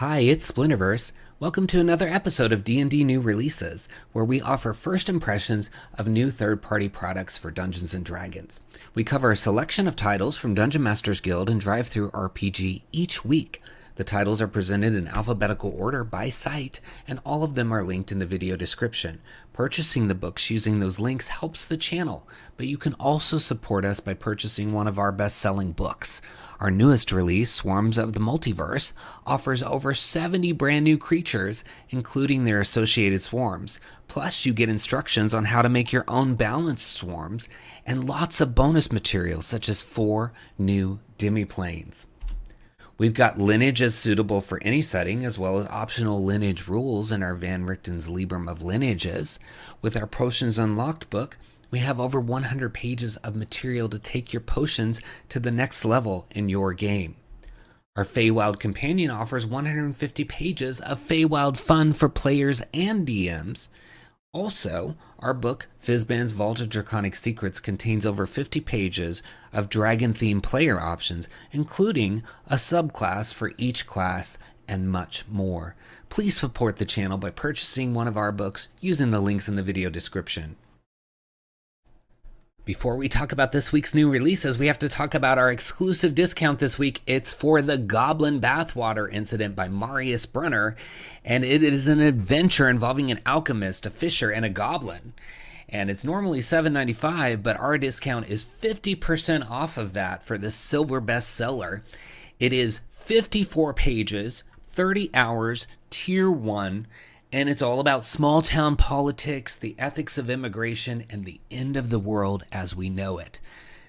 Hi, it's Splinterverse. Welcome to another episode of D&D New Releases, where we offer first impressions of new third-party products for Dungeons & Dragons. We cover a selection of titles from Dungeon Masters Guild and DriveThruRPG each week. The titles are presented in alphabetical order by site, and all of them are linked in the video description. Purchasing the books using those links helps the channel, but you can also support us by purchasing one of our best-selling books. Our newest release, Swarms of the Multiverse, offers over 70 brand new creatures, including their associated swarms. Plus, you get instructions on how to make your own balanced swarms, and lots of bonus materials such as 4 new demiplanes. We've got lineages suitable for any setting, as well as optional lineage rules in our Van Richten's Librum of Lineages. With our Potions Unlocked book, we have over 100 pages of material to take your potions to the next level in your game. Our Feywild Companion offers 150 pages of Feywild fun for players and DMs. Also, our book, Fizban's Vault of Draconic Secrets, contains over 50 pages of dragon-themed player options, including a subclass for each class and much more. Please support the channel by purchasing one of our books using the links in the video description. Before we talk about this week's new releases, we have to talk about our exclusive discount this week. It's for the Goblin Bathwater Incident by Marius Brunner, and it is an adventure involving an alchemist, a fisher, and a goblin. And it's normally $7.95, but our discount is 50% off of that for the silver bestseller. It is 54 pages, 30 hours, tier 1, and it's all about small town politics, the ethics of immigration, and the end of the world as we know it.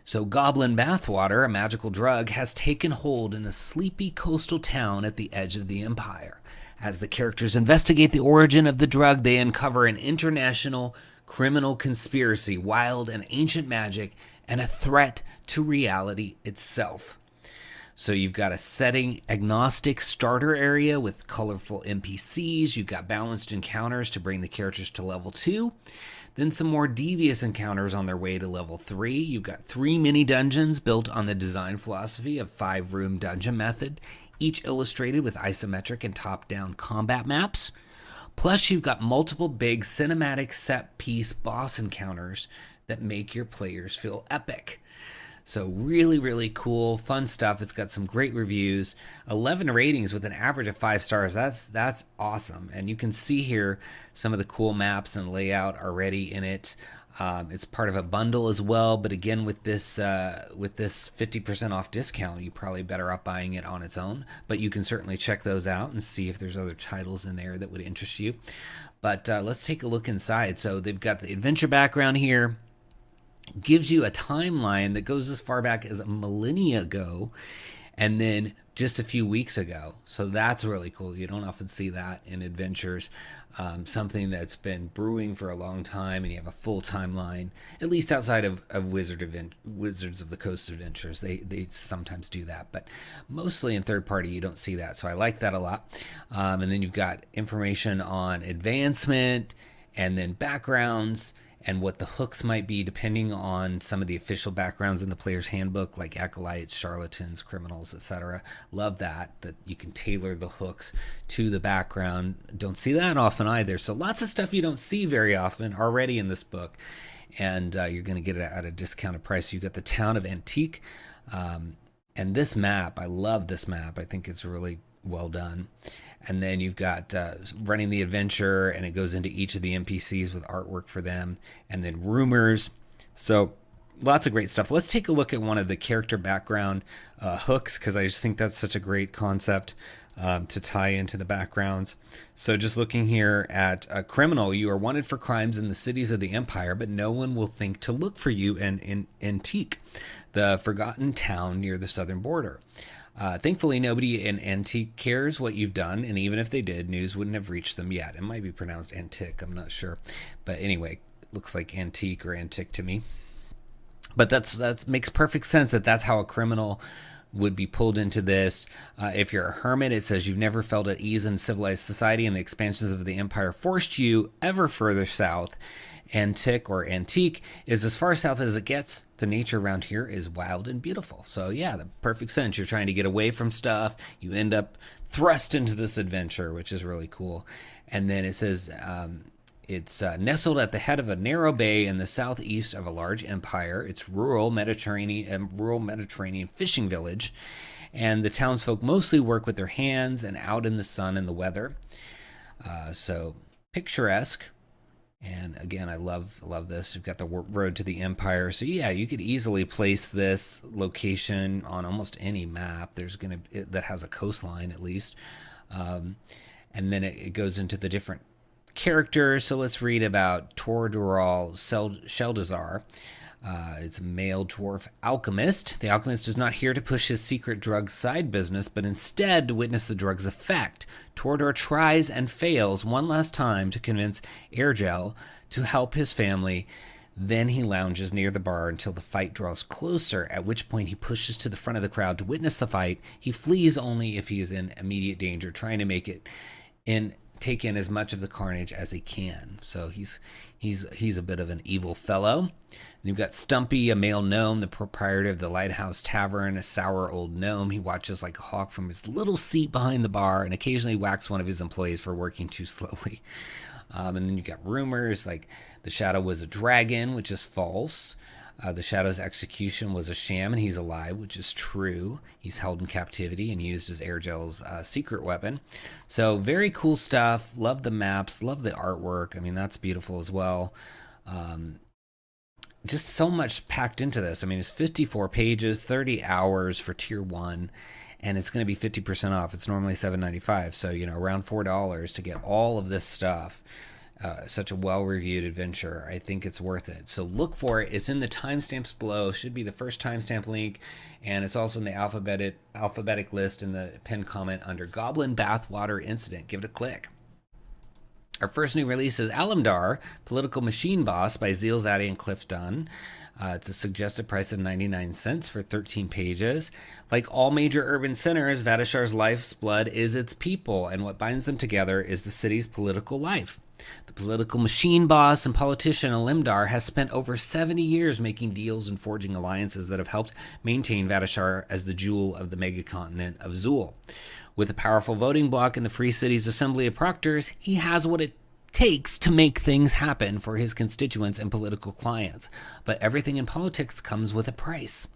So Goblin Bathwater, a magical drug, has taken hold in a sleepy coastal town at the edge of the Empire. As the characters investigate the origin of the drug, they uncover an international criminal conspiracy, wild and ancient magic, and a threat to reality itself. So you've got a setting agnostic starter area with colorful NPCs. You've got balanced encounters to bring the characters to level 2. Then some more devious encounters on their way to level 3. You've got 3 mini dungeons built on the design philosophy of 5-room dungeon method, each illustrated with isometric and top-down combat maps. Plus you've got multiple big cinematic set-piece boss encounters that make your players feel epic. So really, really cool, fun stuff. It's got some great reviews, 11 ratings with an average of 5 stars. That's awesome. And you can see here some of the cool maps and layout already in it. It's part of a bundle as well. But again, with this 50% off discount, you probably better off buying it on its own. But you can certainly check those out and see if there's other titles in there that would interest you. But let's take a look inside. So they've got the adventure background here. Gives you a timeline that goes as far back as a millennia ago and then just a few weeks ago. So that's really cool. You don't often see that in adventures. Something that's been brewing for a long time and you have a full timeline, at least outside of Wizards of the Coast adventures. They sometimes do that, but mostly in third party you don't see that. So I like that a lot. And then you've got information on advancement and then backgrounds and what the hooks might be depending on some of the official backgrounds in the player's handbook, like acolytes, charlatans, criminals, etc. Love that you can tailor the hooks to the background. Don't see that often either. So lots of stuff you don't see very often already in this book. And you're going to get it at a discounted price. You've got the town of Antique. And this map, I love this map. I think it's really well done. And then you've got running the adventure, and it goes into each of the NPCs with artwork for them, and then rumors. So lots of great stuff. Let's take a look at one of the character background hooks, because I just think that's such a great concept to tie into the backgrounds. So just looking here at a criminal, you are wanted for crimes in the cities of the Empire, but no one will think to look for you in Antique, the forgotten town near the southern border. Thankfully, nobody in Antique cares what you've done, and even if they did, news wouldn't have reached them yet. It might be pronounced Antique, I'm not sure. But anyway, it looks like Antique or Antique to me. But that makes perfect sense that's how a criminal would be pulled into this. If you're a hermit, it says you've never felt at ease in civilized society, and the expansions of the empire forced you ever further south. Antique or Antique is as far south as it gets. The nature around here is wild and beautiful. So yeah, the perfect sense. You're trying to get away from stuff. You end up thrust into this adventure, which is really cool. And then it says it's nestled at the head of a narrow bay in the southeast of a large empire. It's rural Mediterranean fishing village, and the townsfolk mostly work with their hands and out in the sun and the weather. So picturesque. And again, I love this. You've got the road to the empire. So yeah, you could easily place this location on almost any map. That has a coastline at least. And then it goes into the different characters. So let's read about 𝙁𝙗𝙗 𝘽𝙮 𝙨. It's a male dwarf alchemist. The alchemist is not here to push his secret drug side business, but instead to witness the drug's effect. 𝙁𝙗𝙗 tries and fails one last time to convince 𝘎𝙤𝙘 to help his family. Then he lounges near the bar until the fight draws closer, at which point he pushes to the front of the crowd to witness the fight. He flees only if he is in immediate danger, trying to take in as much of the carnage as he can. So he's a bit of an evil fellow. And you've got Stumpy, a male gnome, the proprietor of the Lighthouse Tavern, a sour old gnome. He watches like a hawk from his little seat behind the bar and occasionally whacks one of his employees for working too slowly. And then you've got rumors like the shadow was a dragon, which is false. The shadow's execution was a sham and he's alive, which is true. He's held in captivity and used as 𝘎𝙤𝙗's secret weapon. So very cool stuff. Love the maps. Love the artwork. I mean, that's beautiful as well. Just so much packed into this. I mean, it's 54 pages, 30 hours for tier 1, and it's going to be 50% off. It's normally $7.95, so around $4 to get all of this stuff. Such a well-reviewed adventure. I think it's worth it. So look for it. It's in the timestamps below. Should be the first timestamp link, and it's also in the alphabetic list in the pinned comment under Goblin Bathwater Incident. Give it a click. Our first new release is Alemdar, Political Machine Boss by 𝘨𝙤𝙬 𝘨 and Cliff Dunn. It's a suggested price of 99 cents for 13 pages. Like all major urban centers, Vateshar's life's blood is its people, and what binds them together is the city's political life. The political machine boss and politician Alemdar has spent over 70 years making deals and forging alliances that have helped maintain Vateshar as the jewel of the megacontinent of Xul. With a powerful voting bloc in the Free City's Assembly of Proctors, he has what it takes to make things happen for his constituents and political clients. But everything in politics comes with a price.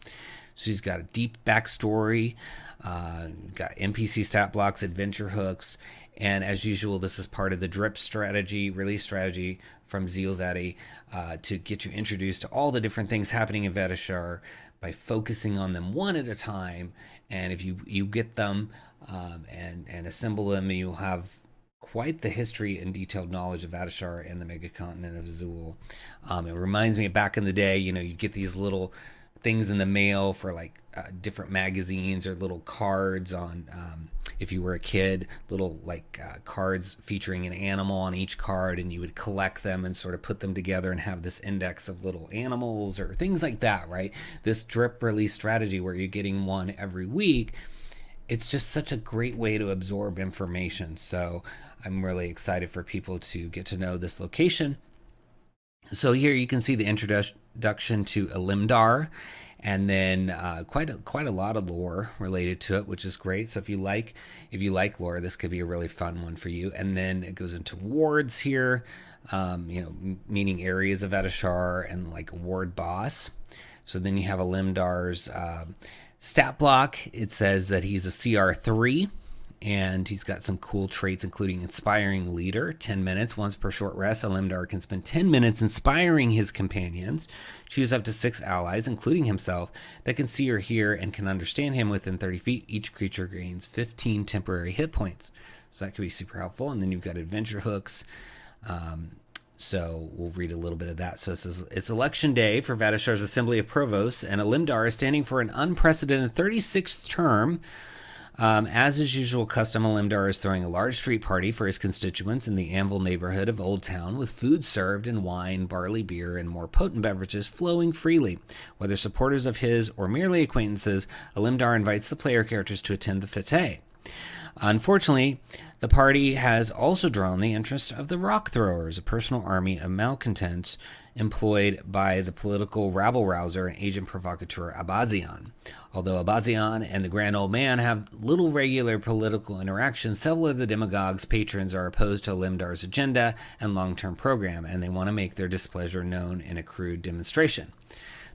She's got a deep backstory, got NPC stat blocks, adventure hooks, and as usual, this is part of the drip strategy, release strategy from 𝘨𝙬𝙬 to get you introduced to all the different things happening in Vateshar by focusing on them one at a time. And if you get them and assemble them, you'll have quite the history and detailed knowledge of Vateshar and the megacontinent of Xul. It reminds me of back in the day, you get these little things in the mail for like different magazines or little cards on, if you were a kid, little like cards featuring an animal on each card, and you would collect them and sort of put them together and have this index of little animals or things like that, right? This drip release strategy where you're getting one every week, it's just such a great way to absorb information. So I'm really excited for people to get to know this location. So here you can see the introduction to Alemdar, and then quite a lot of lore related to it, which is great. So if you like lore, this could be a really fun one for you. And then it goes into wards here, meaning areas of Vateshar and like a ward boss. So then you have Alemdar's stat block. It says that he's a CR3. And he's got some cool traits, including Inspiring Leader, 10 minutes. Once per short rest, Alemdar can spend 10 minutes inspiring his companions. Choose up to 6 allies, including himself, that can see or hear and can understand him within 30 feet. Each creature gains 15 temporary hit points. So that could be super helpful. And then you've got adventure hooks. So we'll read a little bit of that. So it says, it's election day for Vateshar's Assembly of Provosts, and Alemdar is standing for an unprecedented 36th term. As is usual custom, Alemdar is throwing a large street party for his constituents in the Anvil neighborhood of Old Town, with food served and wine, barley beer, and more potent beverages flowing freely. Whether supporters of his or merely acquaintances, Alemdar invites the player characters to attend the fete. Unfortunately, the party has also drawn the interest of the Rock Throwers, a personal army of malcontents employed by the political rabble-rouser and agent provocateur 𝙤𝙘𝙘. Although 𝙤𝙘𝙘 and the Grand Old Man have little regular political interaction, several of the demagogue's patrons are opposed to Alemdar's agenda and long-term program, and they want to make their displeasure known in a crude demonstration.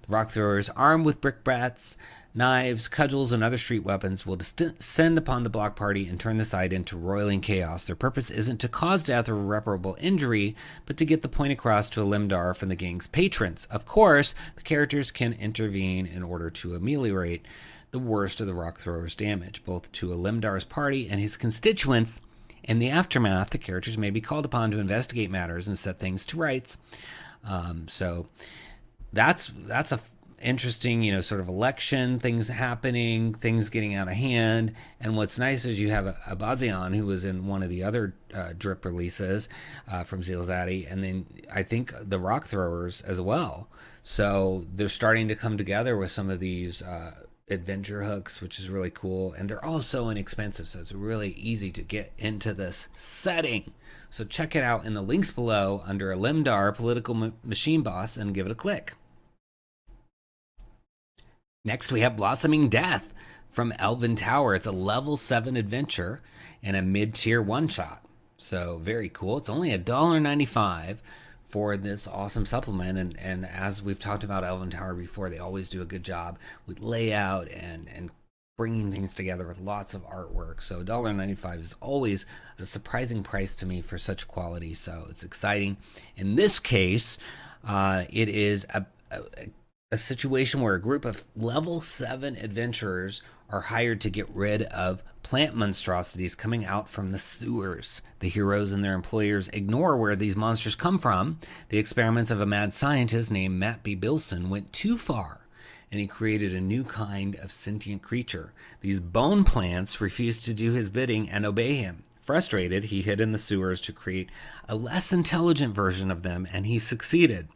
The Rock Throwers, armed with brickbats, knives, cudgels, and other street weapons, will descend upon the block party and turn the site into roiling chaos. Their purpose isn't to cause death or irreparable injury, but to get the point across to Alemdar from the gang's patrons. Of course, the characters can intervene in order to ameliorate the worst of the Rock Throwers' damage, both to Alemdar's party and his constituents. In the aftermath, the characters may be called upon to investigate matters and set things to rights. So that's a interesting, sort of election, things happening, things getting out of hand. And what's nice is you have 𝙤𝙘𝙘, who was in one of the other drip releases from 𝘽𝙤𝙘, and then I think the Rock Throwers as well. So they're starting to come together with some of these adventure hooks, which is really cool. And they're all so inexpensive, so it's really easy to get into this setting. So check it out in the links below under Alemdar, Political Machine Boss, and give it a click. Next, we have Blossoming Death from Elven Tower. It's a level 7 adventure and a mid-tier one-shot. So very cool. It's only $1.95 for this awesome supplement. And as we've talked about Elven Tower before, they always do a good job with layout and bringing things together with lots of artwork. So $1.95 is always a surprising price to me for such quality. So it's exciting. In this case, it is a situation where a group of level 7 adventurers are hired to get rid of plant monstrosities coming out from the sewers. The heroes and their employers ignore where these monsters come from. The experiments of a mad scientist named Matt B. Bilson went too far, and he created a new kind of sentient creature. These bone plants refused to do his bidding and obey him. Frustrated, he hid in the sewers to create a less intelligent version of them, and he succeeded.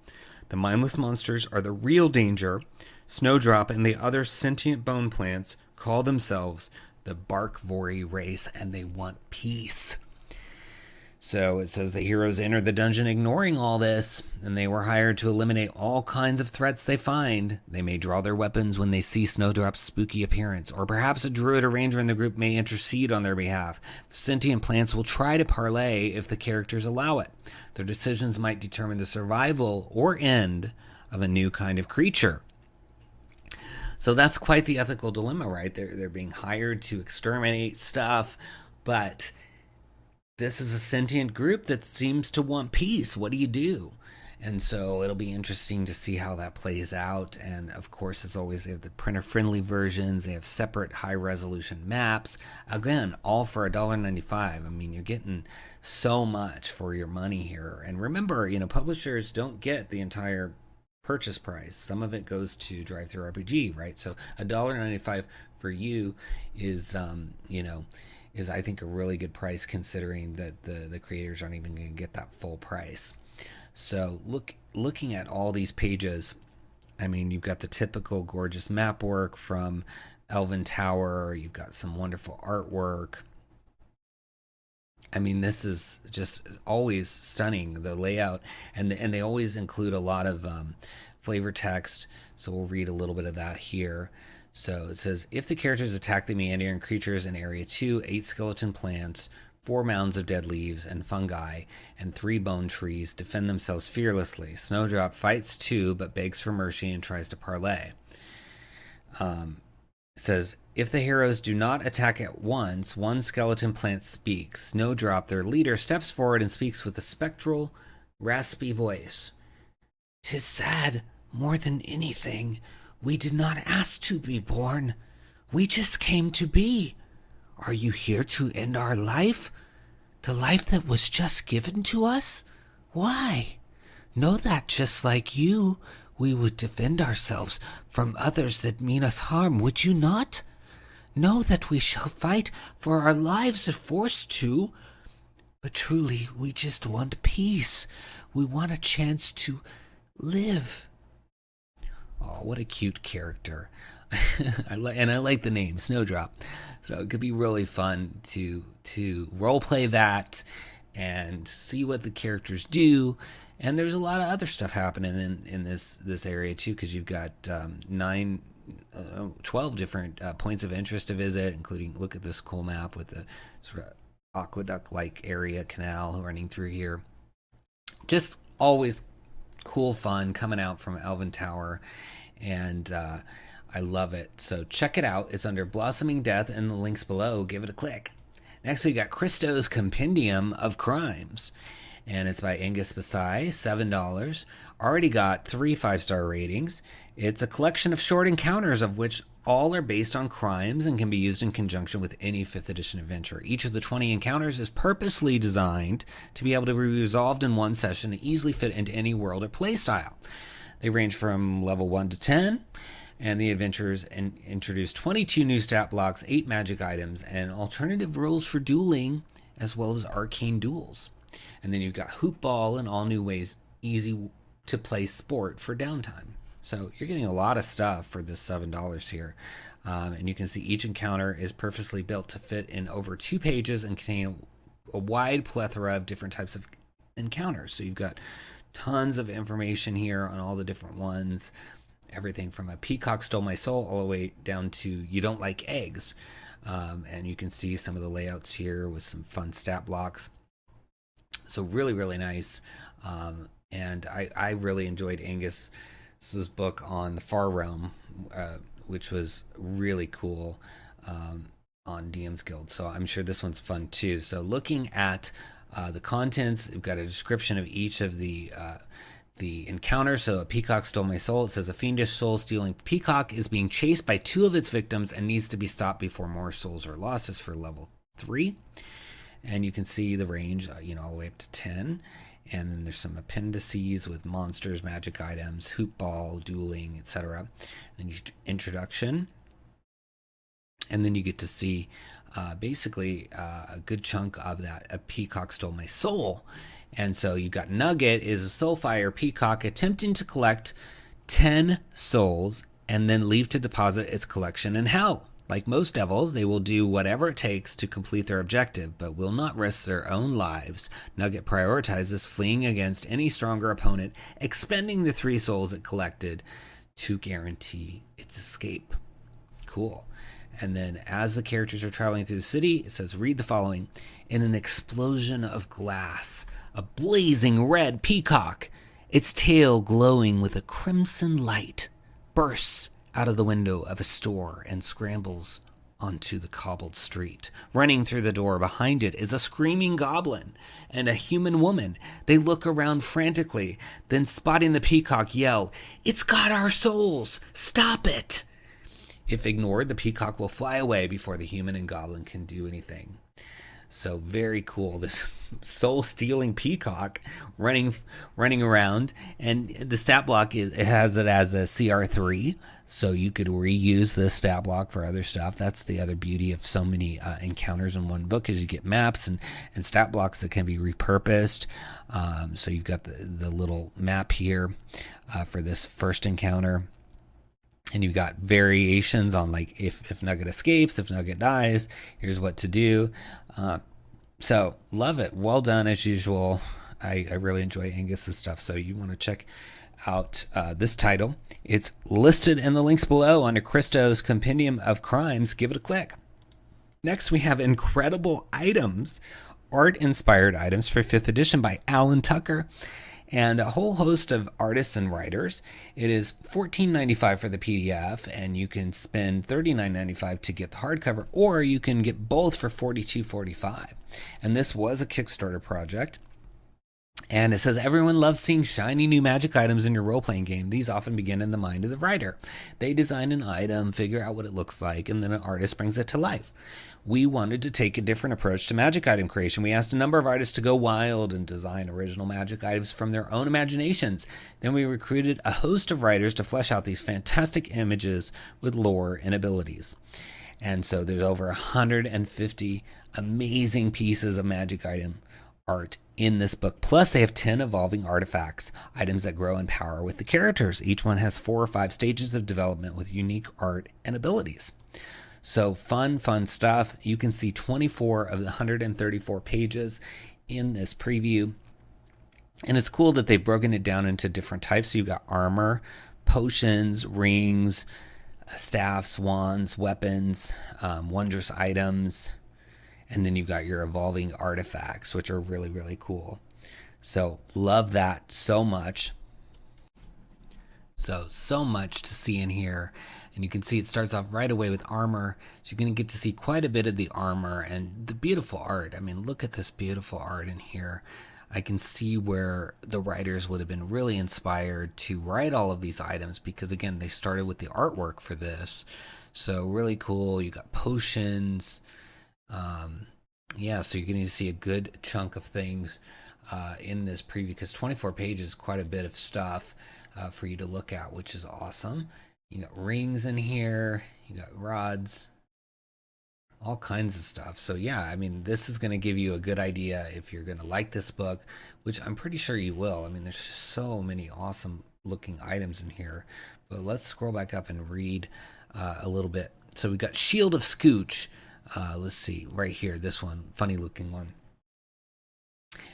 The mindless monsters are the real danger. Snowdrop and the other sentient bone plants call themselves the Barkvori race, and they want peace. So it says the heroes enter the dungeon ignoring all this, and they were hired to eliminate all kinds of threats they find. They may draw their weapons when they see Snowdrop's spooky appearance, or perhaps a druid or ranger in the group may intercede on their behalf. The sentient plants will try to parlay if the characters allow it. Their decisions might determine the survival or end of a new kind of creature. So that's quite the ethical dilemma, right? They're being hired to exterminate stuff, but this is a sentient group that seems to want peace. What do you do? And so it'll be interesting to see how that plays out. And of course, as always, they have the printer-friendly versions. They have separate high-resolution maps. Again, all for $1.95. I mean, you're getting so much for your money here. And remember, publishers don't get the entire purchase price. Some of it goes to DriveThruRPG, right? So $1.95 for you is, is I think a really good price considering that the creators aren't even going to get that full price. So looking at all these pages, I mean, you've got the typical gorgeous map work from Elven Tower. You've got some wonderful artwork. I mean, this is just always stunning, the layout, and they always include a lot of flavor text. So we'll read a little bit of that here. So it says, if the characters attack the meandering creatures in Area 2, 8 skeleton plants, 4 mounds of dead leaves and fungi, and 3 bone trees defend themselves fearlessly. Snowdrop fights 2, but begs for mercy and tries to parlay. It says, if the heroes do not attack at once, 1 skeleton plant speaks. Snowdrop, their leader, steps forward and speaks with a spectral, raspy voice. "'Tis sad, more than anything. We did not ask to be born. We just came to be. Are you here to end our life? The life that was just given to us? Why? Know that just like you, we would defend ourselves from others that mean us harm, would you not? Know that we shall fight for our lives if forced to. But truly, we just want peace. We want a chance to live." Oh, what a cute character. I like the name Snowdrop, so it could be really fun to role play that and see what the characters do. And there's a lot of other stuff happening in this area too, because you've got 12 different points of interest to visit, including, look at this cool map with the sort of aqueduct-like area canal running through here. Just always cool fun coming out from Elven Tower, and I love it. So check it out. It's under Blossoming Death in the links below. Give it a click. Next, we got Cristo's Compendium of Crimes, and it's by Angus Basai, $7. Already got 3 5-star ratings. It's a collection of short encounters, of which all are based on crimes and can be used in conjunction with any 5th edition adventure. Each of the 20 encounters is purposely designed to be able to be resolved in one session and easily fit into any world or playstyle. They range from level 1 to 10, and the adventurers introduce 22 new stat blocks, 8 magic items, and alternative rules for dueling, as well as arcane duels. And then you've got Hoop Ball and all new ways, easy to play sport for downtime. So you're getting a lot of stuff for this $7 here. And you can see each encounter is purposely built to fit in over 2 pages and contain a wide plethora of different types of encounters. So you've got tons of information here on all the different ones. Everything from a peacock stole my soul all the way down to you don't like eggs. And you can see some of the layouts here with some fun stat blocks. So really, really nice. And I really enjoyed Angus's book on the Far Realm, which was really cool on DM's Guild. So I'm sure this one's fun too. So looking at the contents, we've got a description of each of the encounters. So a peacock stole my soul. It says a fiendish soul-stealing peacock is being chased by 2 of its victims and needs to be stopped before more souls are lost. This is for level 3. And you can see the range, all the way up to 10. And then there's some appendices with monsters, magic items, hoop ball, dueling, etc. Then introduction. And then you get to see basically a good chunk of that. A peacock stole my soul. And so you've got Nugget is a soulfire peacock attempting to collect 10 souls and then leave to deposit its collection in hell. Like most devils, they will do whatever it takes to complete their objective, but will not risk their own lives. Nugget prioritizes fleeing against any stronger opponent, expending the 3 souls it collected to guarantee its escape. Cool. And then as the characters are traveling through the city, it says, read the following. In an explosion of glass, a blazing red peacock, its tail glowing with a crimson light, bursts out of the window of a store and scrambles onto the cobbled street. Running through the door behind it is a screaming goblin and a human woman. They look around frantically, then spotting the peacock yell, "It's got our souls! Stop it!" If ignored, the peacock will fly away before the human and goblin can do anything. So very cool, this soul-stealing peacock running around. And the stat block, it has it as a CR3, so you could reuse this stat block for other stuff. That's the other beauty of so many encounters in one book, is you get maps and stat blocks that can be repurposed. So you've got the little map here for this first encounter. And you've got variations on, like, if Nugget escapes, if Nugget dies, here's what to do. So love it. Well done as usual. I really enjoy Angus's stuff. So you want to check out this title. It's listed in the links below under Cristo's Compendium of Crimes. Give it a click. Next, we have Incredible Items, art-inspired items for 5th edition by Alan Tucker, and a whole host of artists and writers. It is $14.95 for the PDF, and you can spend $39.95 to get the hardcover, or you can get both for $42.45. And this was a Kickstarter project. And it says, everyone loves seeing shiny new magic items in your role-playing game. These often begin in the mind of the writer. They design an item, figure out what it looks like, and then an artist brings it to life. We wanted to take a different approach to magic item creation. We asked a number of artists to go wild and design original magic items from their own imaginations. Then we recruited a host of writers to flesh out these fantastic images with lore and abilities. And so there's over 150 amazing pieces of magic item art in this book. Plus, they have 10 evolving artifacts, items that grow in power with the characters. Each one has 4 or 5 stages of development with unique art and abilities. So fun stuff. You can see 24 of the 134 pages in this preview. And it's cool that they've broken it down into different types. So you've got armor, potions, rings, staffs, wands, weapons, wondrous items, and then you've got your evolving artifacts, which are really, really cool. So love that so much. So much to see in here. And you can see it starts off right away with armor. So you're going to get to see quite a bit of the armor and the beautiful art. I mean, look at this beautiful art in here. I can see where the writers would have been really inspired to write all of these items because, again, they started with the artwork for this. So really cool. You got potions. Yeah, so you're going to see a good chunk of things in this preview because 24 pages is quite a bit of stuff for you to look at, which is awesome. You got rings in here. You got rods. All kinds of stuff. So yeah, I mean, this is going to give you a good idea if you're going to like this book, which I'm pretty sure you will. I mean, there's just so many awesome looking items in here. But let's scroll back up and read a little bit. So we got Shield of Scooch. Let's see, right here, this one, funny looking one.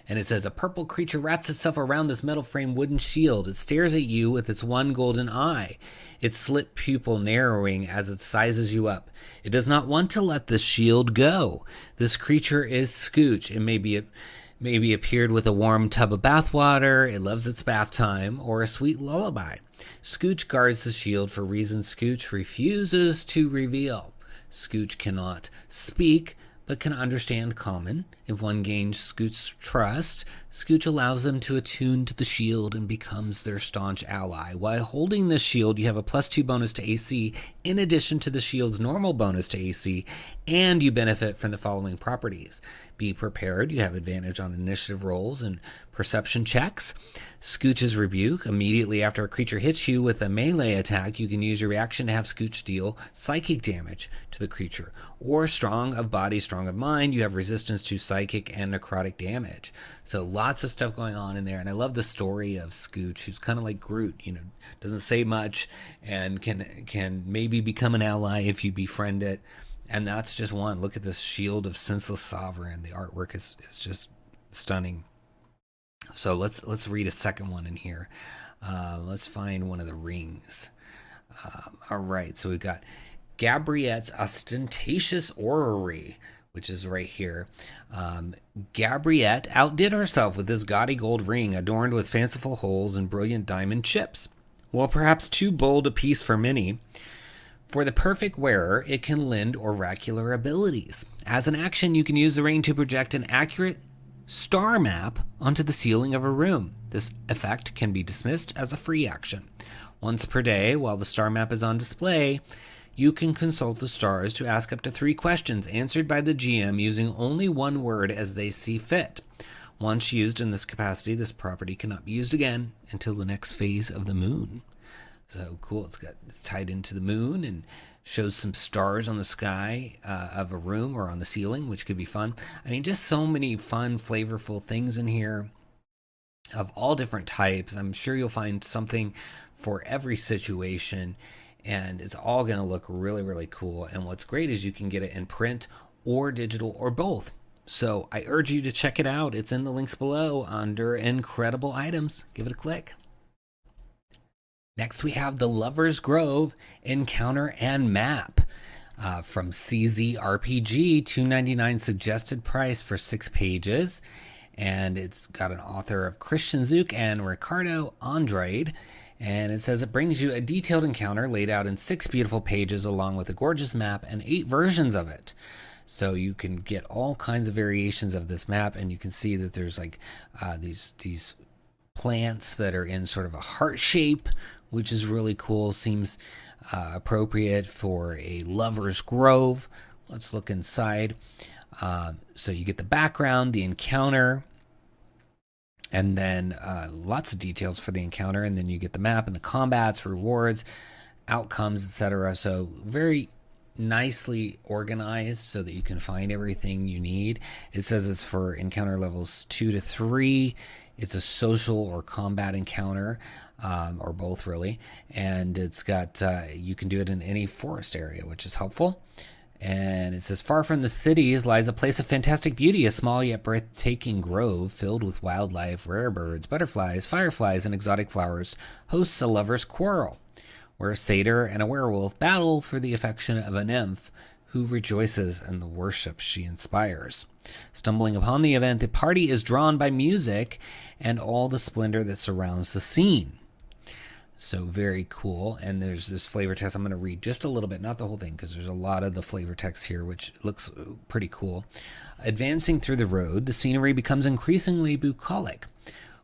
And it says, a purple creature wraps itself around this metal frame wooden shield. It stares at you with its one golden eye, its slit pupil narrowing as it sizes you up. It does not want to let the shield go. This creature is Scooch. It maybe appeared with a warm tub of bathwater. It loves its bath time or a sweet lullaby. Scooch guards the shield for reasons Scooch refuses to reveal. Scooch cannot speak, but can understand common. If one gains Scooch's trust, Scooch allows them to attune to the shield and becomes their staunch ally. While holding this shield, you have a +2 bonus to AC in addition to the shield's normal bonus to AC, and you benefit from the following properties. Be prepared. You have advantage on initiative rolls and perception checks. Scooch's Rebuke. Immediately after a creature hits you with a melee attack, you can use your reaction to have Scooch deal psychic damage to the creature. Or Strong of Body, Strong of Mind. You have resistance to psychic and necrotic damage. So lots of stuff going on in there. And I love the story of Scooch, who's kind of like Groot, you know, doesn't say much and can maybe become an ally if you befriend it. And that's just one. Look at this Shield of Senseless Sovereign. The artwork is just stunning. So let's read a second one in here. Let's find one of the rings. All right, so we've got Gabriette's Ostentatious Orrery, which is right here. Gabriette outdid herself with this gaudy gold ring adorned with fanciful holes and brilliant diamond chips. While perhaps too bold a piece for many, for the perfect wearer, it can lend oracular abilities. As an action, you can use the ring to project an accurate star map onto the ceiling of a room. This effect can be dismissed as a free action. Once per day, while the star map is on display, you can consult the stars to ask up to 3 questions answered by the GM using only one word as they see fit. Once used in this capacity, this property cannot be used again until the next phase of the moon. So cool. It's tied into the moon and shows some stars on the sky of a room or on the ceiling, which could be fun. I mean, just so many fun, flavorful things in here of all different types. I'm sure you'll find something for every situation, and it's all going to look really, really cool. And what's great is you can get it in print or digital or both. So I urge you to check it out. It's in the links below under incredible items. Give it a click. Next, we have the Lover's Grove Encounter and Map from CZRPG, $2.99 suggested price for 6 pages. And it's got an author of Christian Zook and Ricardo Andrade. And it says it brings you a detailed encounter laid out in 6 beautiful pages along with a gorgeous map and 8 versions of it. So you can get all kinds of variations of this map, and you can see that there's like these plants that are in sort of a heart shape, which is really cool. Seems appropriate for a lover's grove. Let's look inside. So you get the background, the encounter, and then lots of details for the encounter, and then you get the map and the combats, rewards, outcomes, etc. So very nicely organized so that you can find everything you need. It says it's for encounter levels 2 to 3. It's a social or combat encounter, or both really. And it's got, you can do it in any forest area, which is helpful. And it says, far from the cities lies a place of fantastic beauty, a small yet breathtaking grove filled with wildlife, rare birds, butterflies, fireflies, and exotic flowers, hosts a lover's quarrel, where a satyr and a werewolf battle for the affection of a nymph who rejoices in the worship she inspires. Stumbling upon the event, the party is drawn by music and all the splendor that surrounds the scene. So very cool. And there's this flavor text. I'm going to read just a little bit, not the whole thing, because there's a lot of the flavor text here, which looks pretty cool. Advancing through the road, the scenery becomes increasingly bucolic.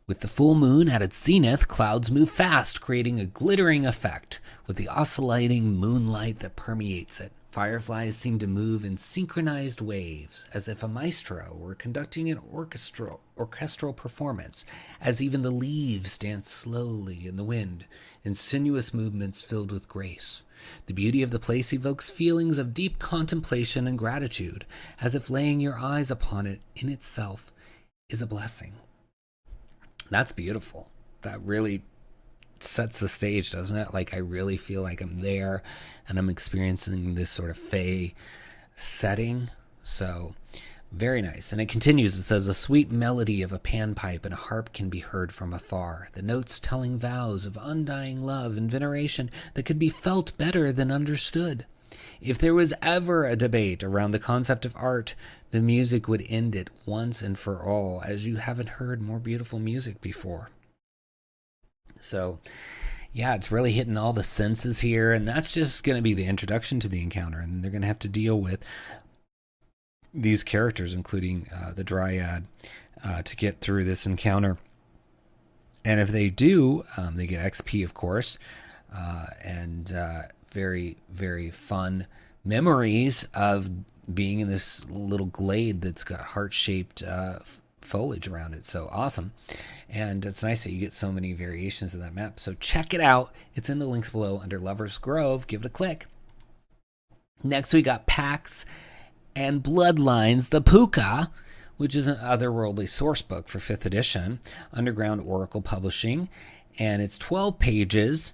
With the full moon at its zenith, clouds move fast, creating a glittering effect with the oscillating moonlight that permeates it. Fireflies seem to move in synchronized waves, as if a maestro were conducting an orchestral performance, as even the leaves dance slowly in the wind, in sinuous movements filled with grace. The beauty of the place evokes feelings of deep contemplation and gratitude, as if laying your eyes upon it in itself is a blessing. That's beautiful. That really sets the stage, doesn't it? Like, I really feel like I'm there and I'm experiencing this sort of fae setting. So very nice. And it continues. It says, a sweet melody of a panpipe and a harp can be heard from afar, the notes telling vows of undying love and veneration that could be felt better than understood. If there was ever a debate around the concept of art, the music would end it once and for all, as you haven't heard more beautiful music before. So, yeah, it's really hitting all the senses here, and that's just going to be the introduction to the encounter, and they're going to have to deal with these characters, including the Dryad, to get through this encounter. And if they do, they get XP, of course, and very, very fun memories of being in this little glade that's got heart-shaped foliage around it. So awesome. And it's nice that you get so many variations of that map. So check it out. It's in the links below under Lover's Grove. Give it a click. Next, we got Pacts and Bloodlines, the Pooka, which is an otherworldly source book for 5th edition, Underground Oracle Publishing. And it's 12 pages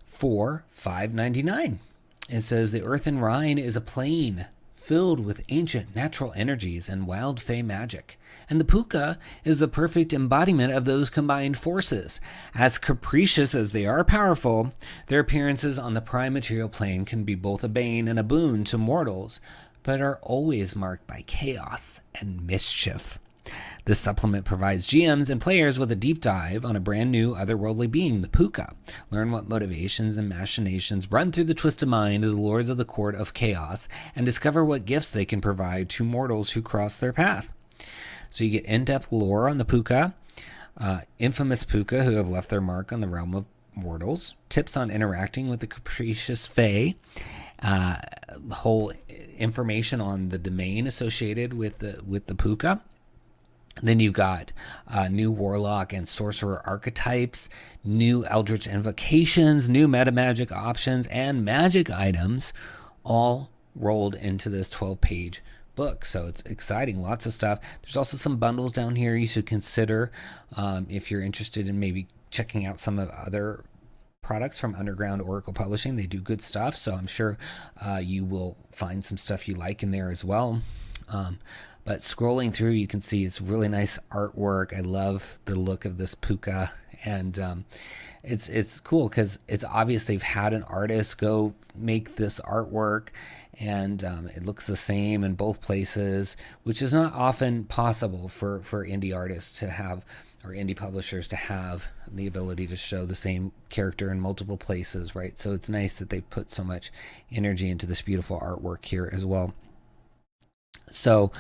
for $5.99. It says the Earthen Rhine is a plane filled with ancient natural energies and wild fey magic. And the Pooka is the perfect embodiment of those combined forces. As capricious as they are powerful, their appearances on the prime material plane can be both a bane and a boon to mortals, but are always marked by chaos and mischief. This supplement provides GMs and players with a deep dive on a brand new otherworldly being, the Pooka. Learn what motivations and machinations run through the twisted mind of the lords of the court of chaos, and discover what gifts they can provide to mortals who cross their path. So you get in-depth lore on the Pooka, infamous Pooka who have left their mark on the realm of mortals, tips on interacting with the capricious fae, whole information on the domain associated with the Pooka. Then you've got new warlock and sorcerer archetypes, new eldritch invocations, new meta magic options, and magic items, all rolled into this 12-page book. So it's exciting, lots of stuff. There's also some bundles down here you should consider if you're interested in maybe checking out some of the other products from Underground Oracle Publishing. They do good stuff, so I'm sure you will find some stuff you like in there as well. But scrolling through, you can see it's really nice artwork. I love the look of this Pooka, and it's cool because it's obvious they've had an artist go make this artwork, and it looks the same in both places, which is not often possible for indie artists to have, or indie publishers to have the ability to show the same character in multiple places, right? So it's nice that they put so much energy into this beautiful artwork here as well. So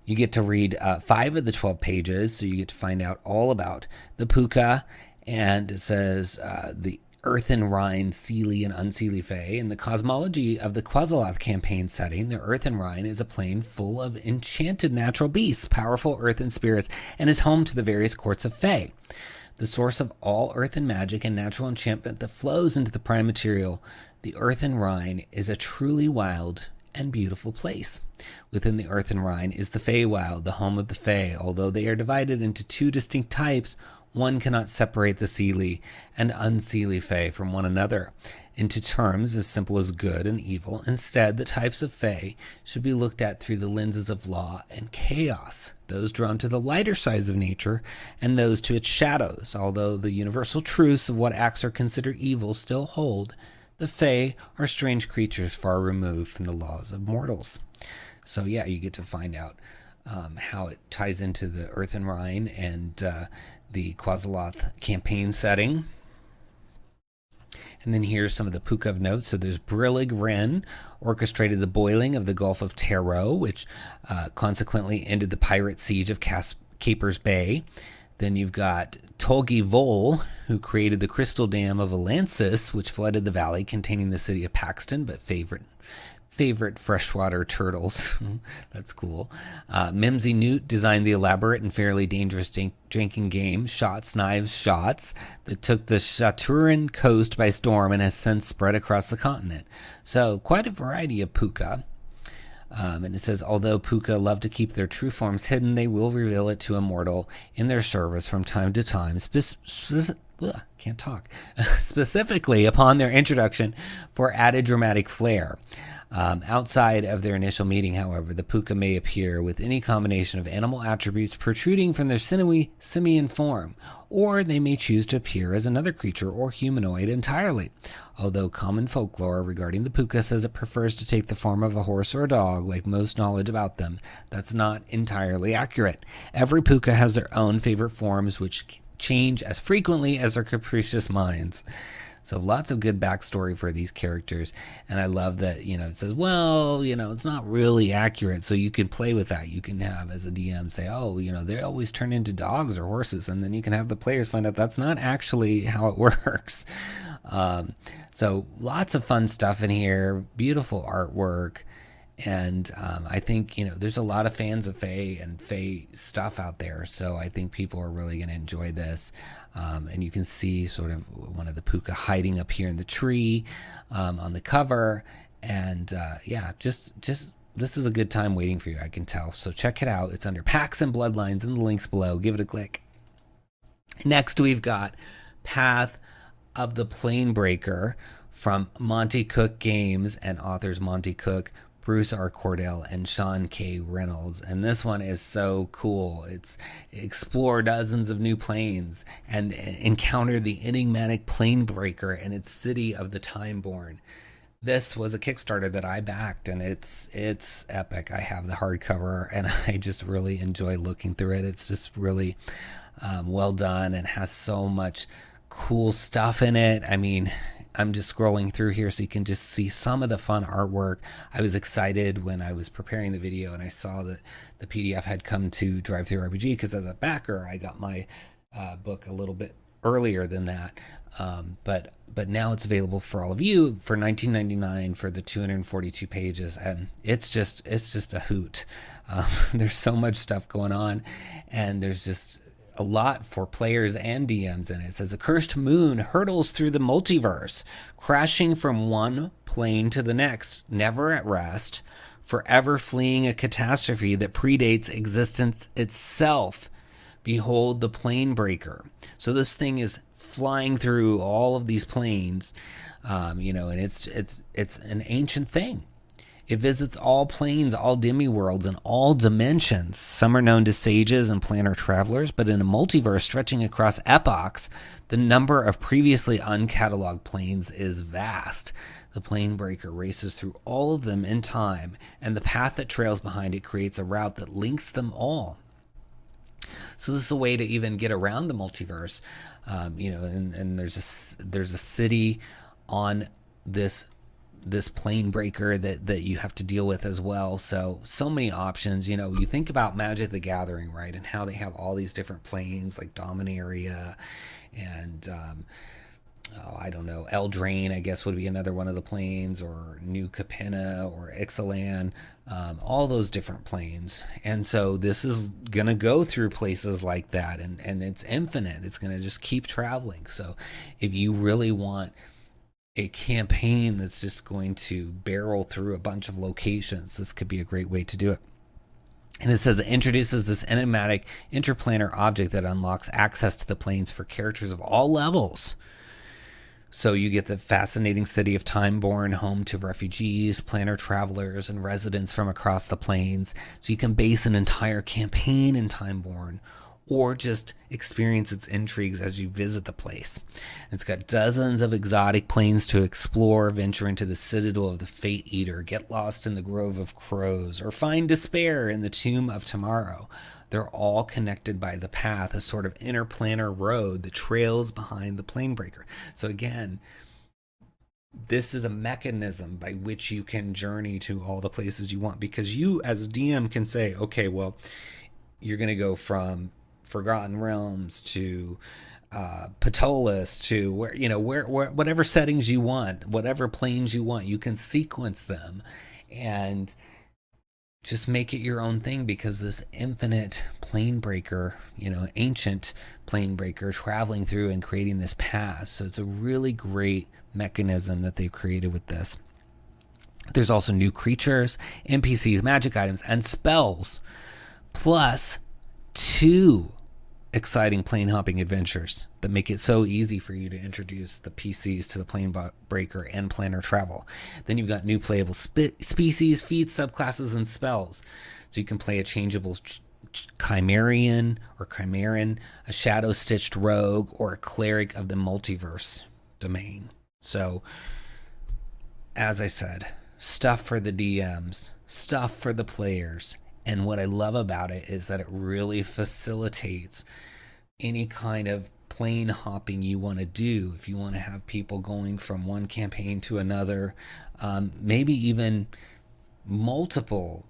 you get to read 5 of the 12 pages, so you get to find out all about the Pooka, and it says the Earthen Rhine, Seelie and Unseelie Fae. In the cosmology of the Quasaloth campaign setting, the Earthen Rhine is a plane full of enchanted natural beasts, powerful earthen spirits, and is home to the various courts of Fae. the source of all earthen magic and natural enchantment that flows into the prime material, the Earthen Rhine is a truly wild and beautiful place. Within the Earthen Rhine is the Feywild, the home of the Fey. Although they are divided into two distinct types, one cannot separate the Seelie and unseelie Fey from one another into terms as simple as good and evil. Instead, the types of Fey should be looked at through the lenses of law and chaos, those drawn to the lighter sides of nature and those to its shadows. Although the universal truths of what acts are considered evil still hold, the Fey are strange creatures far removed from the laws of mortals. So yeah, you get to find out how it ties into the Earthen Rhine and the Quasaloth campaign setting. And then here's some of the Pooka of note. So there's Brillig Wren orchestrated the boiling of the Gulf of Tarot, which consequently ended the pirate siege of Capers Bay. Then you've got Tolgi Vol, who created the Crystal Dam of Alansis, which flooded the valley containing the city of Paxton, but favorite freshwater turtles. That's cool. Mimsy Newt designed the elaborate and fairly dangerous drinking game Shots, Knives, Shots that took the Shaturan coast by storm and has since spread across the continent. So quite a variety of Pooka. And it says, although Pooka love to keep their true forms hidden, they will reveal it to a mortal in their service from time to time, specifically upon their introduction for added dramatic flair. Outside of their initial meeting, however, the Pooka may appear with any combination of animal attributes protruding from their sinewy simian form, or they may choose to appear as another creature or humanoid entirely. Although common folklore regarding the Pooka says it prefers to take the form of a horse or a dog, like most knowledge about them, that's not entirely accurate. Every Pooka has their own favorite forms, which change as frequently as their capricious minds. So lots of good backstory for these characters. And I love that, it says, well, it's not really accurate. So you can play with that. You can have, as a DM, say, they always turn into dogs or horses. And then you can have the players find out that's not actually how it works. So lots of fun stuff in here. Beautiful artwork. And I think, there's a lot of fans of Fae and Fae stuff out there. So I think people are really going to enjoy this. And you can see sort of one of the Pooka hiding up here in the tree on the cover. And just this is a good time waiting for you, I can tell. So check it out. It's under Pacts and Bloodlines in the links below. Give it a click. Next, we've got Path of the Planebreaker from Monty Cook Games and authors Monty Cook, Bruce R. Cordell, and Sean K. Reynolds. And this one is so cool. It's explore dozens of new planes and encounter the enigmatic Planebreaker and its city of the Timeborn. This was a Kickstarter that I backed, and it's epic. I have the hardcover, and I just really enjoy looking through it. It's just really well done and has so much cool stuff in it. I mean, I'm just scrolling through here so you can just see some of the fun artwork. I was excited when I was preparing the video and I saw that the PDF had come to DriveThruRPG, because as a backer, I got my book a little bit earlier than that. But now it's available for all of you for $19.99 for the 242 pages, and it's just a hoot. There's so much stuff going on, and there's just a lot for players and DMs in it. It says a cursed moon hurtles through the multiverse, crashing from one plane to the next, never at rest, forever fleeing a catastrophe that predates existence itself. Behold the Planebreaker. So this thing is flying through all of these planes, and it's an ancient thing. It visits all planes, all demi-worlds, and all dimensions. Some are known to sages and planar travelers, but in a multiverse stretching across epochs, the number of previously uncatalogued planes is vast. The Planebreaker races through all of them in time, and the path that trails behind it creates a route that links them all. So this is a way to even get around the multiverse, and there's a city on this Planebreaker that you have to deal with as well. So many options. You think about Magic the Gathering, right, and how they have all these different planes like Dominaria, and I don't know, 𝙁𝙬𝙧, I guess would be another one of the planes, or New Capenna or Ixalan, all those different planes. And so this is going to go through places like that, and it's infinite. It's going to just keep traveling. So if you really want a campaign that's just going to barrel through a bunch of locations, this could be a great way to do it. And it says it introduces this enigmatic interplanar object that unlocks access to the planes for characters of all levels. So you get the fascinating city of Timeborn, home to refugees, planar travelers, and residents from across the planes. So you can base an entire campaign in Timeborn, or just experience its intrigues as you visit the place. It's got dozens of exotic planes to explore, venture into the citadel of the Fate Eater, get lost in the Grove of Crows, or find despair in the Tomb of Tomorrow. They're all connected by the path, a sort of interplanar road that trails behind the Planebreaker. So again, this is a mechanism by which you can journey to all the places you want, because you as DM can say, okay, well, you're going to go from Forgotten Realms to Ptolus to where whatever settings you want, whatever planes you want, you can sequence them and just make it your own thing, because this infinite Planebreaker, ancient Planebreaker traveling through and creating this path. So it's a really great mechanism that they've created with this. There's also new creatures, NPCs, magic items, and spells, plus 2 exciting plane hopping adventures that make it so easy for you to introduce the PCs to the Planebreaker and planar travel. Then you've got new playable species, feats, subclasses, and spells. So you can play a changeable Chimerian or Chimeran, a shadow-stitched rogue, or a cleric of the multiverse domain. So, as I said, stuff for the DMs, stuff for the players. And what I love about it is that it really facilitates any kind of plane hopping you want to do. If you want to have people going from one campaign to another, maybe even multiple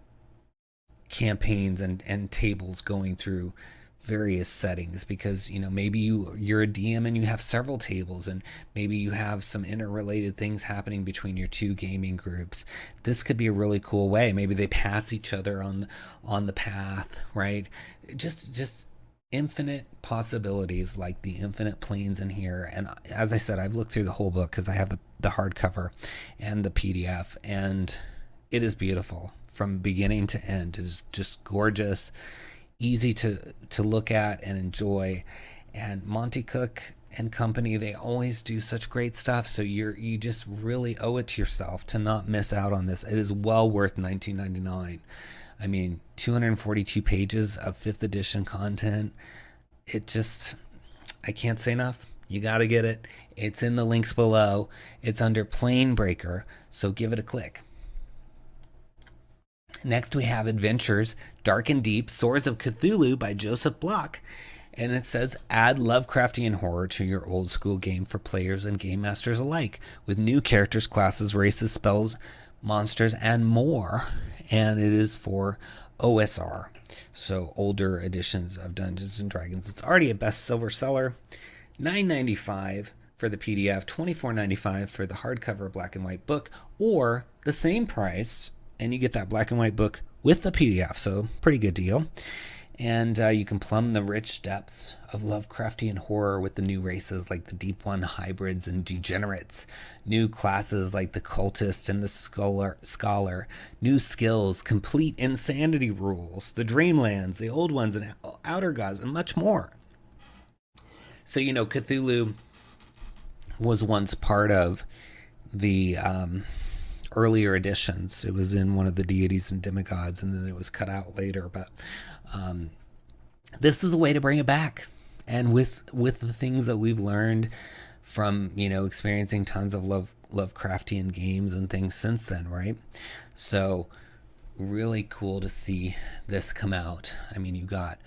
campaigns and tables going through various settings, because maybe you're a DM and you have several tables, and maybe you have some interrelated things happening between your 2 gaming groups. This could be a really cool way. Maybe they pass each other on the path, right? Just infinite possibilities, like the infinite planes in here. And as I said, I've looked through the whole book because I have the hardcover and the PDF, and it is beautiful from beginning to end. It is just gorgeous, easy to look at and enjoy. And Monte Cook and company, they always do such great stuff, so you just really owe it to yourself to not miss out on this. It is well worth $19.99. I mean, 242 pages of 5th edition content. I can't say enough. You got to get it. It's in the links below. It's under Planebreaker, so give it a click. Next, we have Adventures, Dark and Deep, Swords of Cthulhu by Joseph Block. And it says, add Lovecraftian horror to your old school game for players and game masters alike, with new characters, classes, races, spells, monsters, and more. And it is for OSR, so older editions of Dungeons and Dragons. It's already a best silver seller. $9.95 for the PDF, $24.95 for the hardcover black and white book, or the same price, and you get that black and white book with the PDF, so pretty good deal. And you can plumb the rich depths of Lovecraftian horror with the new races like the Deep One hybrids and degenerates, new classes like the cultist and the scholar, new skills, complete insanity rules, the dreamlands, the old ones and outer gods, and much more. So, Cthulhu was once part of the earlier editions. It was in one of the deities and demigods, and then it was cut out later, but this is a way to bring it back. And with the things that we've learned from, experiencing tons of Lovecraftian games and things since then, right? So really cool to see this come out. I mean, you got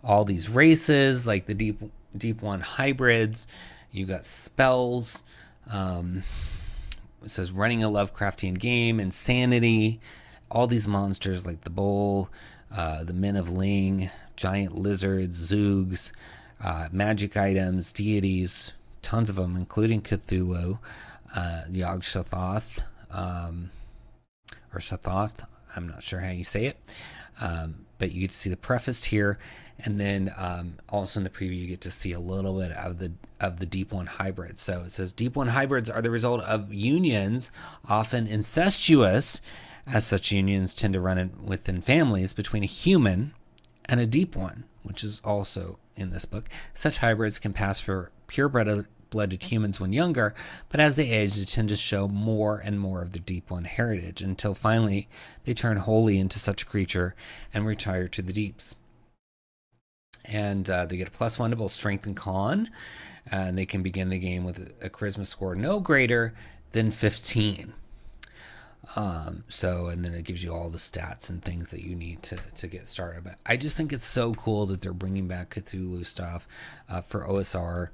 all these races like the Deep One hybrids, you got spells, it says running a Lovecraftian game, insanity, all these monsters like the Bull, the Men of Ling, giant lizards, zoogs, magic items, deities, tons of them, including Cthulhu, 𝘽𝙤𝙘𝙀, or Shathoth. I'm not sure how you say it, but you get to see the preface here, and then also in the preview you get to see a little bit of the Deep One hybrids. So it says Deep One hybrids are the result of unions, often incestuous, as such unions tend to run within families, between a human and a Deep One, which is also in this book. Such hybrids can pass for pure-blooded humans when younger, but as they age, they tend to show more and more of their Deep One heritage until finally they turn wholly into such a creature and retire to the deeps. And they get a +1 to both strength and con, and they can begin the game with a charisma score no greater than 15. And then it gives you all the stats and things that you need to get started. But I just think it's so cool that they're bringing back Cthulhu stuff for OSR.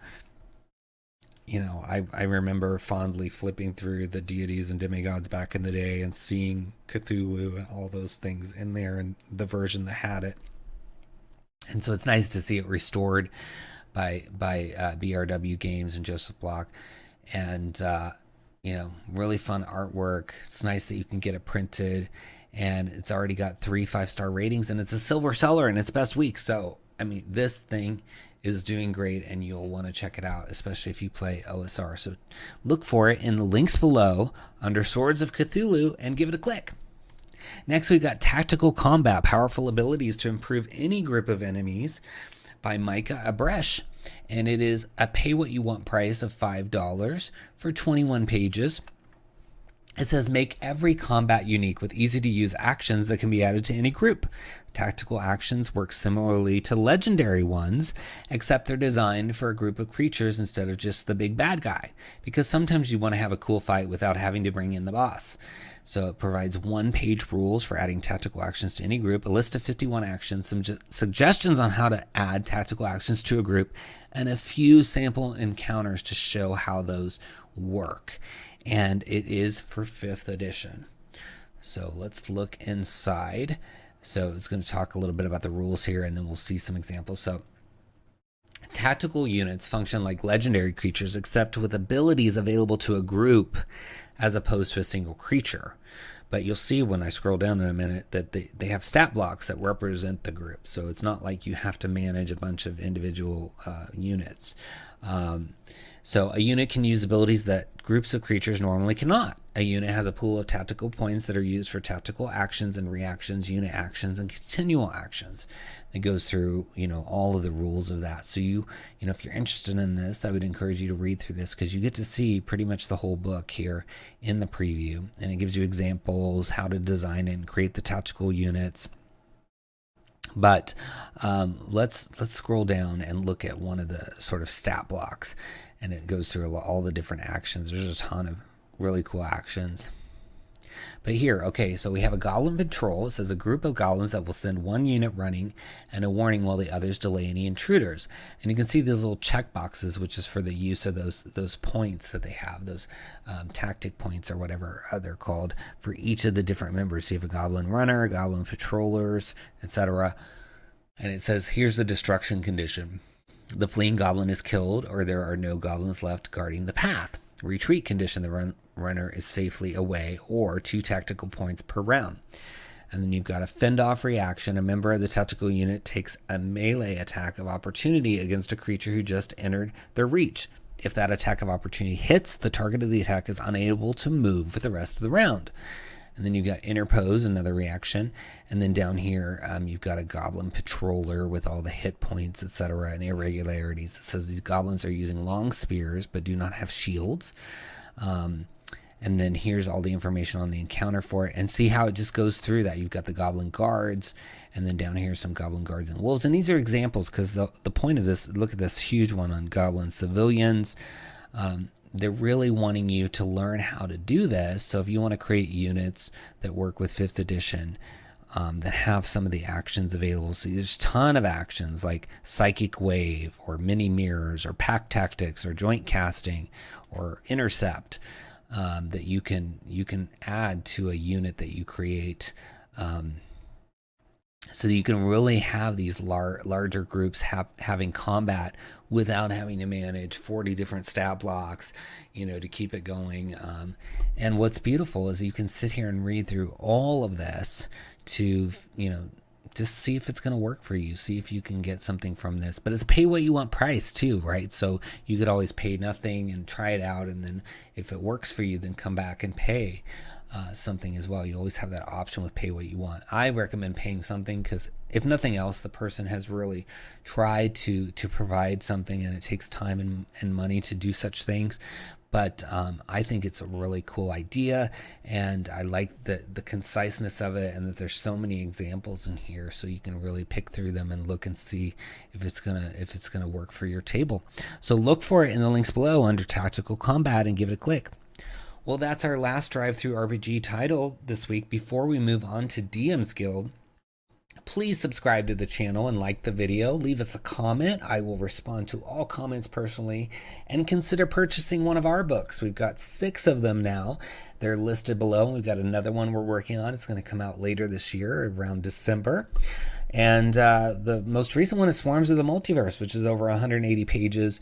You know, I remember fondly flipping through the deities and demigods back in the day and seeing Cthulhu and all those things in there and the version that had it. And so it's nice to see it restored by BRW Games and Joseph Block. And, really fun artwork. It's nice that you can get it printed. And it's already got 3 5-star ratings. And it's a silver seller in its best week. So, I mean, this thing is doing great, and you'll want to check it out, especially if you play OSR. So look for it in the links below under Swords of Cthulhu and give it a click. Next, we've got Tactical Combat, Powerful Abilities to Improve Any Group of Enemies by Micah Abresh. And it is a pay-what-you-want price of $5 for 21 pages. It says, make every combat unique with easy-to-use actions that can be added to any group. Tactical actions work similarly to legendary ones, except they're designed for a group of creatures instead of just the big bad guy, because sometimes you want to have a cool fight without having to bring in the boss. So it provides 1-page rules for adding tactical actions to any group, a list of 51 actions, some suggestions on how to add tactical actions to a group, and a few sample encounters to show how those work. And it is for 5th edition. So let's look inside. So it's going to talk a little bit about the rules here, and then we'll see some examples. So tactical units function like legendary creatures, except with abilities available to a group as opposed to a single creature. But you'll see when I scroll down in a minute that they have stat blocks that represent the group. So it's not like you have to manage a bunch of individual units. So a unit can use abilities that groups of creatures normally cannot. A unit has a pool of tactical points that are used for tactical actions and reactions, unit actions, and continual actions. It goes through, all of the rules of that. So if you're interested in this, I would encourage you to read through this, because you get to see pretty much the whole book here in the preview, and it gives you examples, how to design and create the tactical units. But let's scroll down and look at one of the sort of stat blocks, and it goes through all the different actions. There's a ton of really cool actions. But here, okay, so we have a goblin patrol. It says a group of goblins that will send one unit running and a warning while the others delay any intruders. And you can see these little check boxes, which is for the use of those points that they have, those tactic points or whatever they're called, for each of the different members. So you have a goblin runner, goblin patrollers, etc. And it says, here's the destruction condition. The fleeing goblin is killed, or there are no goblins left guarding the path. Retreat condition, the runner is safely away, or 2 tactical points per round. And then you've got a fend off reaction. A member of the tactical unit takes a melee attack of opportunity against a creature who just entered their reach. If that attack of opportunity hits, the target of the attack is unable to move for the rest of the round. And then you've got interpose, another reaction. And then down here, you've got a goblin patroller with all the hit points, etc., and irregularities. It says these goblins are using long spears but do not have shields. And then here's all the information on the encounter for it. And see how it just goes through that. You've got the goblin guards, and then down here some goblin guards and wolves. And these are examples, because the point of this, look at this huge one on goblin civilians. They're really wanting you to learn how to do this. So if you want to create units that work with 5th edition, that have some of the actions available. So there's a ton of actions like Psychic Wave or Mini Mirrors or Pack Tactics or Joint Casting or Intercept that you can add to a unit that you create. so that you can really have these larger groups having combat without having to manage 40 different stat blocks, to keep it going. And what's beautiful is you can sit here and read through all of this to, just see if it's going to work for you, see if you can get something from this. But it's pay what you want price too, right? So you could always pay nothing and try it out, and then if it works for you, then come back and pay something as well. You always have that option with pay what you want. I recommend paying something because if nothing else, the person has really tried to provide something, and it takes time and money to do such things. But I think it's a really cool idea, and I like the conciseness of it, and that there's so many examples in here, so you can really pick through them and look and see if it's gonna work for your table. So look for it in the links below under Tactical Combat and give it a click. Well, that's our last DriveThruRPG title this week. Before we move on to DM's Guild, please subscribe to the channel and like the video. Leave us a comment. I will respond to all comments personally, and consider purchasing one of our books. We've got 6 of them now. They're listed below. We've got another one we're working on. It's going to come out later this year, around December. And the most recent one is Swarms of the Multiverse, which is over 180 pages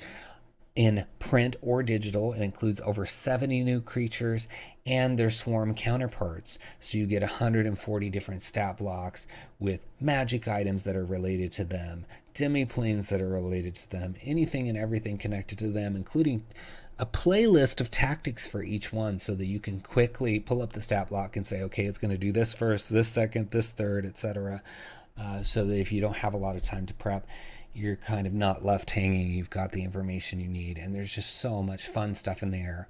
in print or digital. It includes over 70 new creatures and their swarm counterparts. So you get 140 different stat blocks with magic items that are related to them, demiplanes that are related to them, anything and everything connected to them, including a playlist of tactics for each one, so that you can quickly pull up the stat block and say, okay, it's going to do this first, this second, this third, etc. So that if you don't have a lot of time to prep, you're kind of not left hanging. You've got the information you need, and there's just so much fun stuff in there,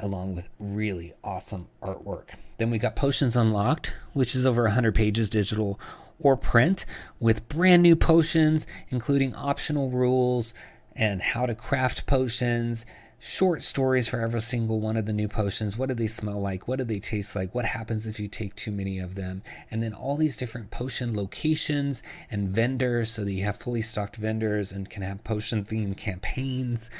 along with really awesome artwork. Then we got Potions Unlocked, which is over 100 pages digital or print, with brand new potions, including optional rules and how to craft potions, short stories for every single one of the new potions. What do they smell like? What do they taste like? What happens if you take too many of them? And then all these different potion locations and vendors, so that you have fully stocked vendors and can have potion themed campaigns.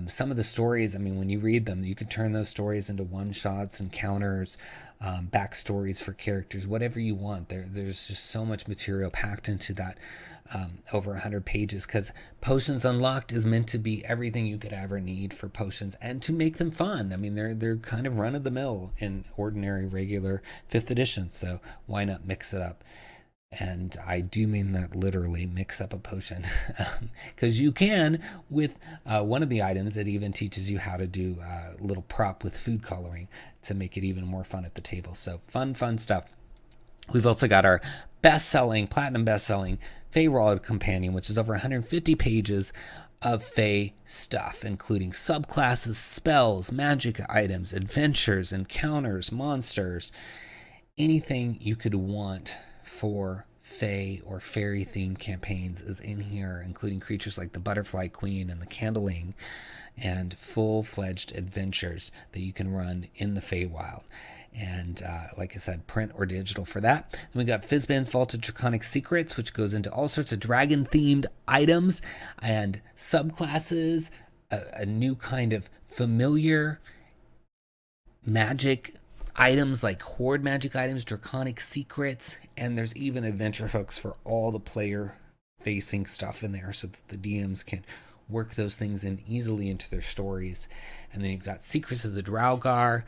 Some of the stories, when you read them, you can turn those stories into one-shots, encounters, backstories for characters, whatever you want. There's just so much material packed into that over 100 pages, because Potions Unlocked is meant to be everything you could ever need for potions, and to make them fun. They're kind of run-of-the-mill in ordinary, regular 5th edition, so why not mix it up? And I do mean that literally, mix up a potion, because you can with one of the items. It even teaches you how to do a little prop with food coloring to make it even more fun at the table. So fun stuff. We've also got our platinum best-selling Feywild Companion, which is over 150 pages of Fey stuff, including subclasses, spells, magic items, adventures, encounters, monsters, anything you could want for Fey or fairy themed campaigns is in here, including creatures like the Butterfly Queen and the Candling, and full-fledged adventures that you can run in the Feywild. And like I said, print or digital for that. Then we got Fizban's Vaulted Draconic Secrets, which goes into all sorts of dragon-themed items and subclasses, a new kind of familiar magic items like horde magic items, draconic secrets, and there's even adventure hooks for all the player-facing stuff in there, so that the DMs can work those things in easily into their stories. And then you've got Secrets of the Draugr,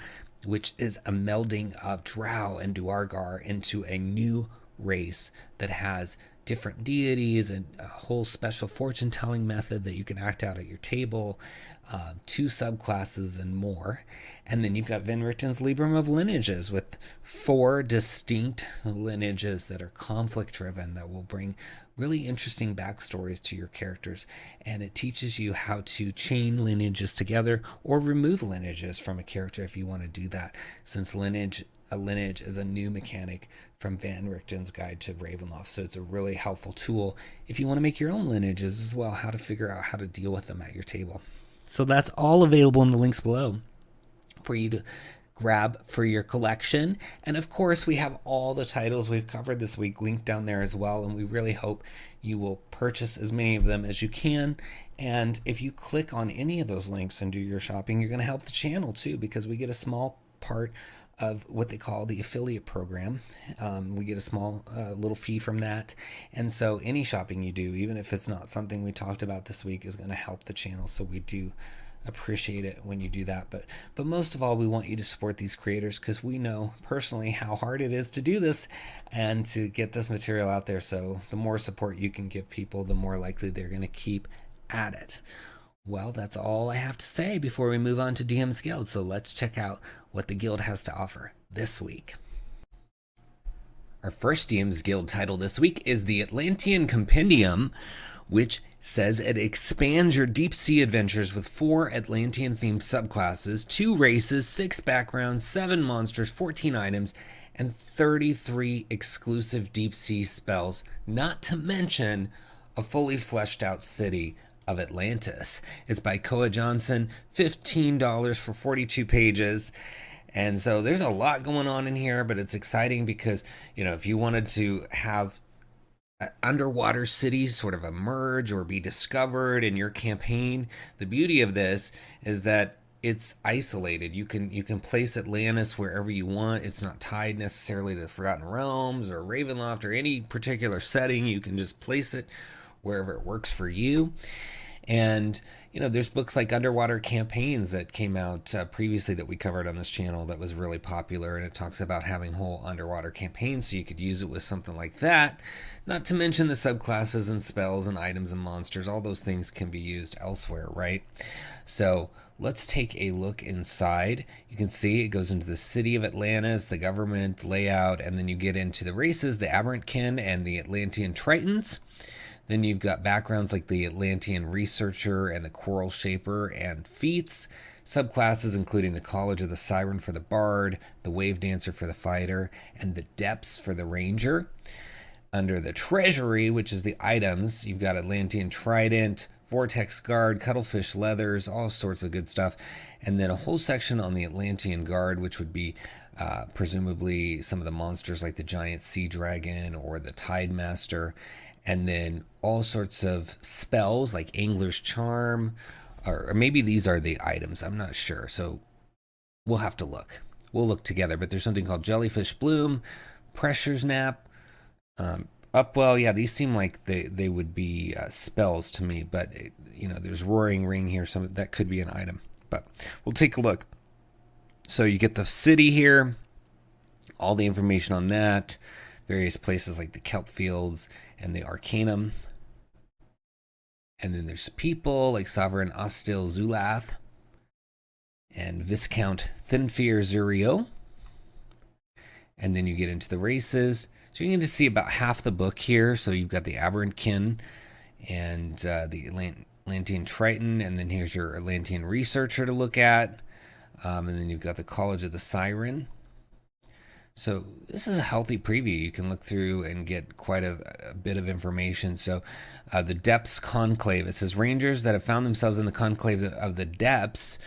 which is a melding of Drow and Duergar into a new race that has different deities and a whole special fortune-telling method that you can act out at your table, 2 subclasses, and more. And then you've got Van Richten's Libram of Lineages, with 4 distinct lineages that are conflict-driven, that will bring really interesting backstories to your characters. And it teaches you how to chain lineages together or remove lineages from a character if you want to do that, since a lineage is a new mechanic from Van Richten's Guide to Ravenloft. So it's a really helpful tool if you want to make your own lineages as well, how to figure out how to deal with them at your table. So that's all available in the links below for you to grab for your collection. And of course, we have all the titles we've covered this week linked down there as well, and we really hope you will purchase as many of them as you can. And if you click on any of those links and do your shopping, you're going to help the channel too, because we get a small part of what they call the affiliate program. We get a small little fee from that. And so any shopping you do, even if it's not something we talked about this week, is going to help the channel. So we do appreciate it when you do that. But most of all, we want you to support these creators, because we know personally how hard it is to do this and to get this material out there. So the more support you can give people, the more likely they're going to keep at it. Well, that's all I have to say before we move on to DM's Guild. So let's check out what the guild has to offer this week. Our first DM's Guild title this week is the Atlantean Compendium, which says it expands your deep sea adventures with 4 Atlantean-themed subclasses, 2 races, 6 backgrounds, 7 monsters, 14 items, and 33 exclusive deep sea spells, not to mention a fully fleshed out city of Atlantis. It's by Koa Johnson, $15 for 42 pages. And so there's a lot going on in here, but it's exciting because, you know, if you wanted to have underwater cities sort of emerge or be discovered in your campaign, the beauty of this is that it's isolated. You can place Atlantis wherever you want. It's not tied necessarily to the Forgotten Realms or Ravenloft or any particular setting. You can just place it wherever it works for you. And, you know, there's books like Underwater Campaigns that came out previously that we covered on this channel that was really popular, and it talks about having whole underwater campaigns, so you could use it with something like that. Not to mention the subclasses and spells and items and monsters. All those things can be used elsewhere, right? So let's take a look inside. You can see it goes into the city of Atlantis, the government layout, and then you get into the races, the Aberrantkin and the Atlantean Tritons. Then you've got backgrounds like the Atlantean Researcher and the Coral Shaper and feats, subclasses including the College of the Siren for the Bard, the Wave Dancer for the Fighter, and the Depths for the Ranger. Under the Treasury, which is the items, you've got Atlantean Trident, Vortex Guard, Cuttlefish Leathers, all sorts of good stuff. And then a whole section on the Atlantean Guard, which would be presumably some of the monsters like the Giant Sea Dragon or the Tide Master. And then all sorts of spells like Angler's Charm, or maybe these are the items. I'm not sure. So we'll have to look. We'll look together. But there's something called Jellyfish Bloom, Pressure's Nap, Upwell. Yeah, these seem like they would be spells to me. But, you know, there's Roaring Ring here. Some that could be an item. But we'll take a look. So you get the city here, all the information on that, various places like the Kelp Fields and the Arcanum. And then there's people like Sovereign Ostil Zulath and Viscount Thinfear Zurio. And then you get into the races. So you get to see about half the book here. So you've got the Aberrantkin and the Atlantean Triton. And then here's your Atlantean Researcher to look at. And then you've got the College of the Siren. So this is a healthy preview. You can look through and get quite a bit of information. So the Depths Conclave, it says Rangers that have found themselves in the Conclave of the Depths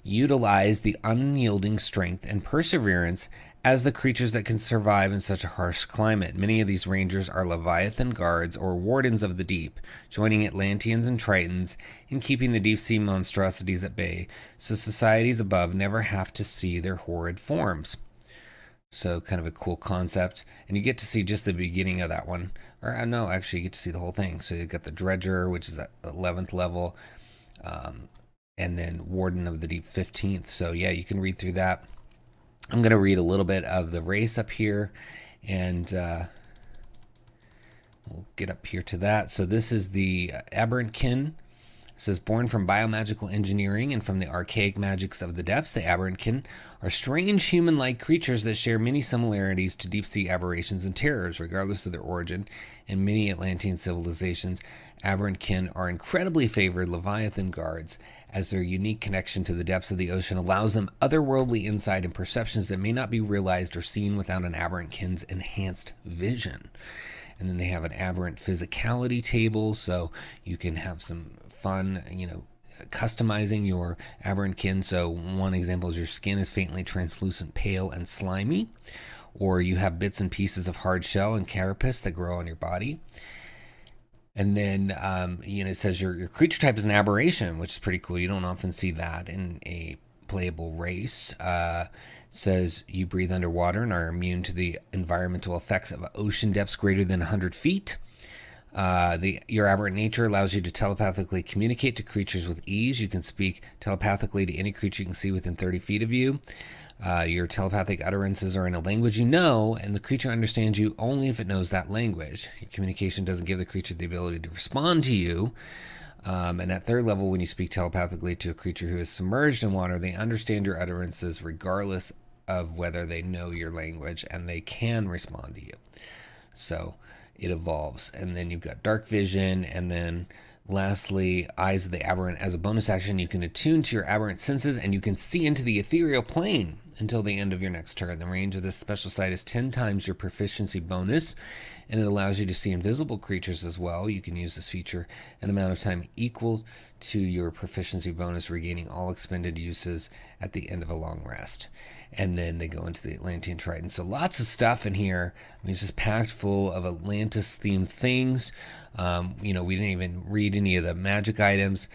utilize the unyielding strength and perseverance as the creatures that can survive in such a harsh climate. Many of these Rangers are Leviathan Guards or Wardens of the Deep, joining Atlanteans and Tritons in keeping the deep sea monstrosities at bay, so societies above never have to see their horrid forms. So kind of a cool concept. And you get to see just the beginning of that one. Or no, actually you get to see the whole thing. So you've got the Dredger, which is at 11th level. And then Warden of the Deep 15th. So yeah, you can read through that. I'm going to read a little bit of the race up here. And we'll get up here to that. So this is the Aberrantkin. It says, born from biomagical engineering and from the archaic magics of the depths, the Aberrantkin are strange human-like creatures that share many similarities to deep-sea aberrations and terrors, regardless of their origin. In many Atlantean civilizations, Aberrantkin are incredibly favored Leviathan Guards, as their unique connection to the depths of the ocean allows them otherworldly insight and perceptions that may not be realized or seen without an Aberrantkin's enhanced vision. And then they have an aberrant physicality table, so you can have some fun, you know, customizing your Aberrantkin. So one example is your skin is faintly translucent, pale, and slimy. Or you have bits and pieces of hard shell and carapace that grow on your body. And then, you know, it says your creature type is an aberration, which is pretty cool. You don't often see that in a playable race. Says you breathe underwater and are immune to the environmental effects of ocean depths greater than 100 feet. Your aberrant nature allows you to telepathically communicate to creatures with ease. You can speak telepathically to any creature you can see within 30 feet of you. Your telepathic utterances are in a language you know, and the creature understands you only if it knows that language. Your communication doesn't give the creature the ability to respond to you. And at third level, when you speak telepathically to a creature who is submerged in water, they understand your utterances regardless of whether they know your language, and they can respond to you. So it evolves. And then you've got dark vision, and then lastly, Eyes of the Aberrant. As a bonus action, you can attune to your aberrant senses, and you can see into the ethereal plane until the end of your next turn. The range of this special sight is 10 times your proficiency bonus, and it allows you to see invisible creatures as well. You can use this feature an amount of time equal to your proficiency bonus, regaining all expended uses at the end of a long rest. And then they go into the Atlantean Triton. So lots of stuff in here. I mean, it's just packed full of Atlantis-themed things. We didn't even read any of the magic items,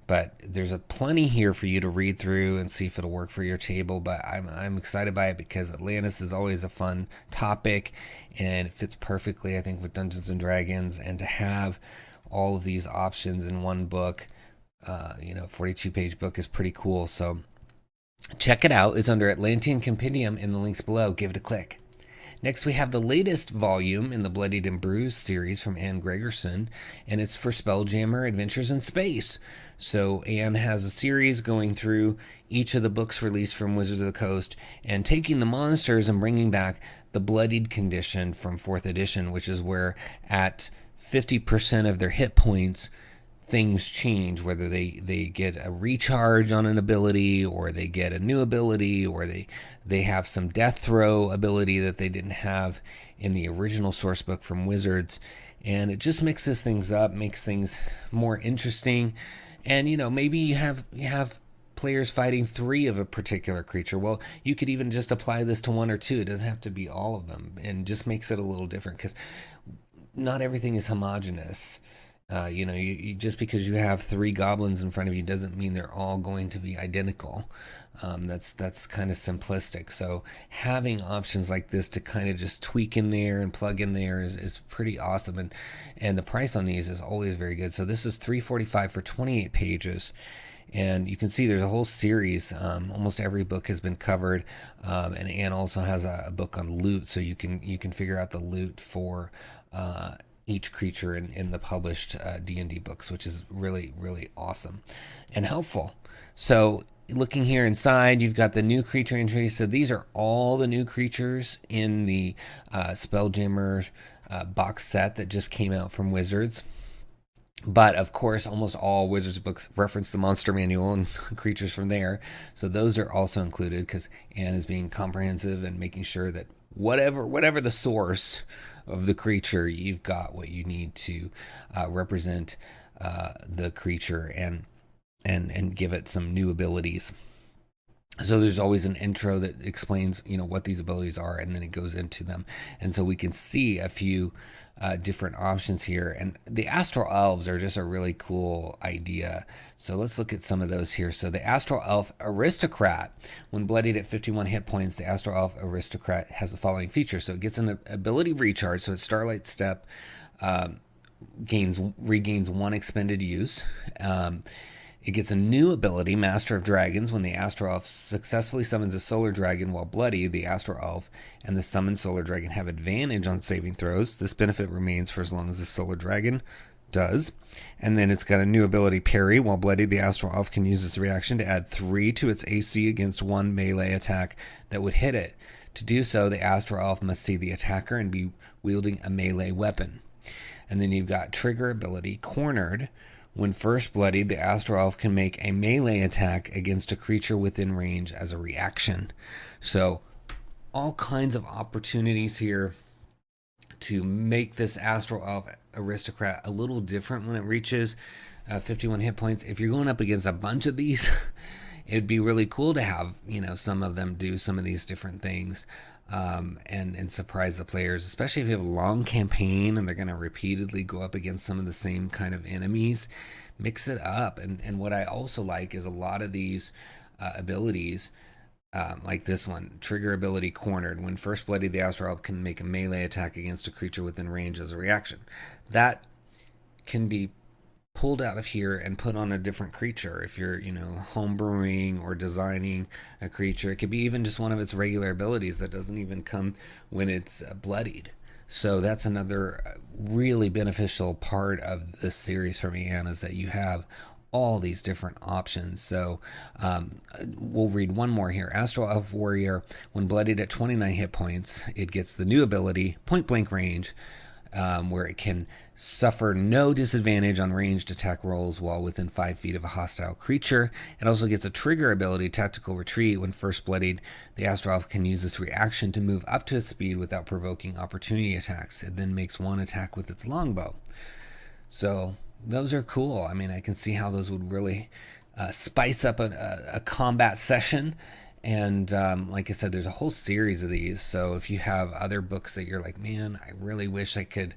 but there's plenty here for you to read through and see if it'll work for your table. But I'm excited by it because Atlantis is always a fun topic, and it fits perfectly, I think, with Dungeons and Dragons. And to have all of these options in one book, 42-page book is pretty cool. So check it out. It's under Atlantean Compendium in the links below. Give it a click. Next, we have the latest volume in the Bloodied and Bruised series from Anne Gregerson, and it's for Spelljammer Adventures in Space. So Anne has a series going through each of the books released from Wizards of the Coast and taking the monsters and bringing back the Bloodied condition from 4th edition, which is where at 50% of their hit points, things change, whether they get a recharge on an ability, or they get a new ability, or they have some death throw ability that they didn't have in the original source book from Wizards. And it just mixes things up, makes things more interesting. And maybe you have players fighting 3 of a particular creature. Well, you could even just apply this to 1 or 2. It doesn't have to be all of them, and just makes it a little different, because not everything is homogenous. You just because you have 3 goblins in front of you doesn't mean they're all going to be identical. That's kind of simplistic. So having options like this to kind of just tweak in there and plug in there is pretty awesome. And the price on these is always very good. So this is $3.45 for 28 pages. And you can see there's a whole series. Almost every book has been covered. And Anne also has a book on loot, so you can figure out the loot for each creature in the published D&D books, which is really, really awesome and helpful. So looking here inside, you've got the new creature entries. So these are all the new creatures in the Spelljammer box set that just came out from Wizards. But of course, almost all Wizards books reference the monster manual and creatures from there. So those are also included, because Anne is being comprehensive and making sure that whatever the source of the creature, you've got what you need to represent the creature and give it some new abilities. So there's always an intro that explains what these abilities are, and then it goes into them. And so we can see a few different options here, and the Astral Elves are just a really cool idea. So let's look at some of those here. So the Astral Elf Aristocrat, when bloodied at 51 hit points, the Astral Elf Aristocrat has the following feature. So it gets an ability recharge. So its Starlight Step regains 1 expended use. It gets a new ability, Master of Dragons. When the Astral Elf successfully summons a Solar Dragon while bloody, the Astral Elf and the summoned Solar Dragon have advantage on saving throws. This benefit remains for as long as the Solar Dragon does. And then it's got a new ability, Parry. While bloody, the Astral Elf can use this reaction to add 3 to its AC against 1 melee attack that would hit it. To do so, the Astral Elf must see the attacker and be wielding a melee weapon. And then you've got trigger ability, Cornered. When first bloodied, the Astral Elf can make a melee attack against a creature within range as a reaction. So all kinds of opportunities here to make this Astral Elf Aristocrat a little different when it reaches 51 hit points. If you're going up against a bunch of these, it'd be really cool to have some of them do some of these different things. And surprise the players, especially if you have a long campaign and they're going to repeatedly go up against some of the same kind of enemies. Mix it up. And what I also like is a lot of these abilities, like this one, trigger ability Cornered. When first bloodied, the Astral Elf can make a melee attack against a creature within range as a reaction. That can be pulled out of here and put on a different creature. If you're, homebrewing or designing a creature, it could be even just one of its regular abilities that doesn't even come when it's bloodied. So that's another really beneficial part of this series for me, Anna, is that you have all these different options. So we'll read one more here. Astral Elf Warrior, when bloodied at 29 hit points, it gets the new ability, Point Blank Range, where it can suffer no disadvantage on ranged attack rolls while within 5 feet of a hostile creature. It also gets a trigger ability, Tactical Retreat. When first bloodied, the Astral Elf can use this reaction to move up to its speed without provoking opportunity attacks. It then makes one attack with its longbow. So those are cool. I mean, I can see how those would really spice up a combat session. And like I said, there's a whole series of these. So if you have other books that you're like, man, I really wish I could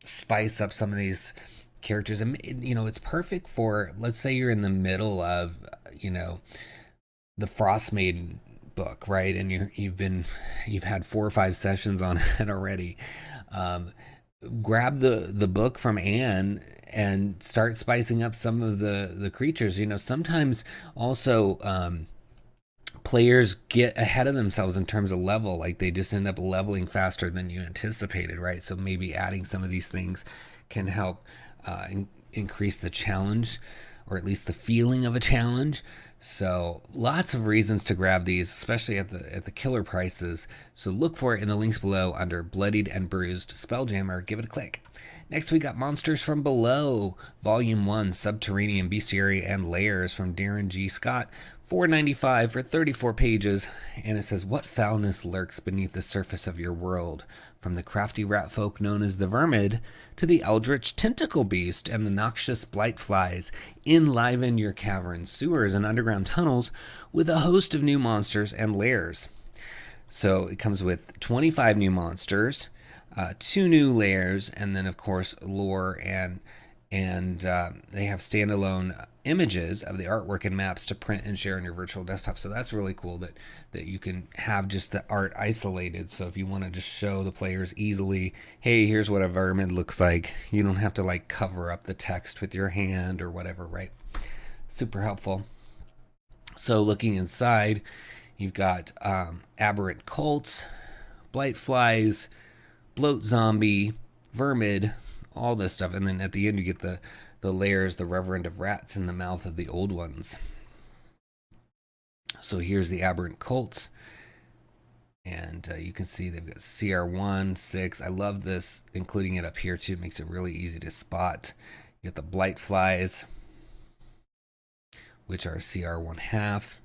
spice up some of these characters. And, it's perfect for, let's say you're in the middle of, the Frostmaiden book, right? And you've had 4 or 5 sessions on it already. Grab the book from Anne and start spicing up some of the creatures. Sometimes also players get ahead of themselves in terms of level, like they just end up leveling faster than you anticipated, right? So maybe adding some of these things can help increase the challenge, or at least the feeling of a challenge. So lots of reasons to grab these, especially at the killer prices. So look for it in the links below under Bloodied and Bruised Spelljammer. Give it a click. Next, we got Monsters from Below, Volume 1, Subterranean Bestiary and Layers from Darren G. Scott, $4.95 for 34 pages. And it says, what foulness lurks beneath the surface of your world? From the crafty rat folk known as the Vermid to the eldritch tentacle beast and the noxious blight flies, enliven your caverns, sewers, and underground tunnels with a host of new monsters and lairs. So it comes with 25 new monsters, 2 new layers, and then of course lore, and they have standalone images of the artwork and maps to print and share on your virtual desktop. So that's really cool that you can have just the art isolated. So if you want to just show the players easily, hey, here's what a vermin looks like, you don't have to like cover up the text with your hand or whatever, right? Super helpful. So looking inside, you've got aberrant cults, blight flies, bloat zombie, vermid, all this stuff. And then at the end you get the layers, the Reverend of Rats in the mouth of the old ones. So here's the aberrant cults. And you can see they've got CR1, 6. I love this, including it up here too. It makes it really easy to spot. You get the blight flies, which are CR1 half,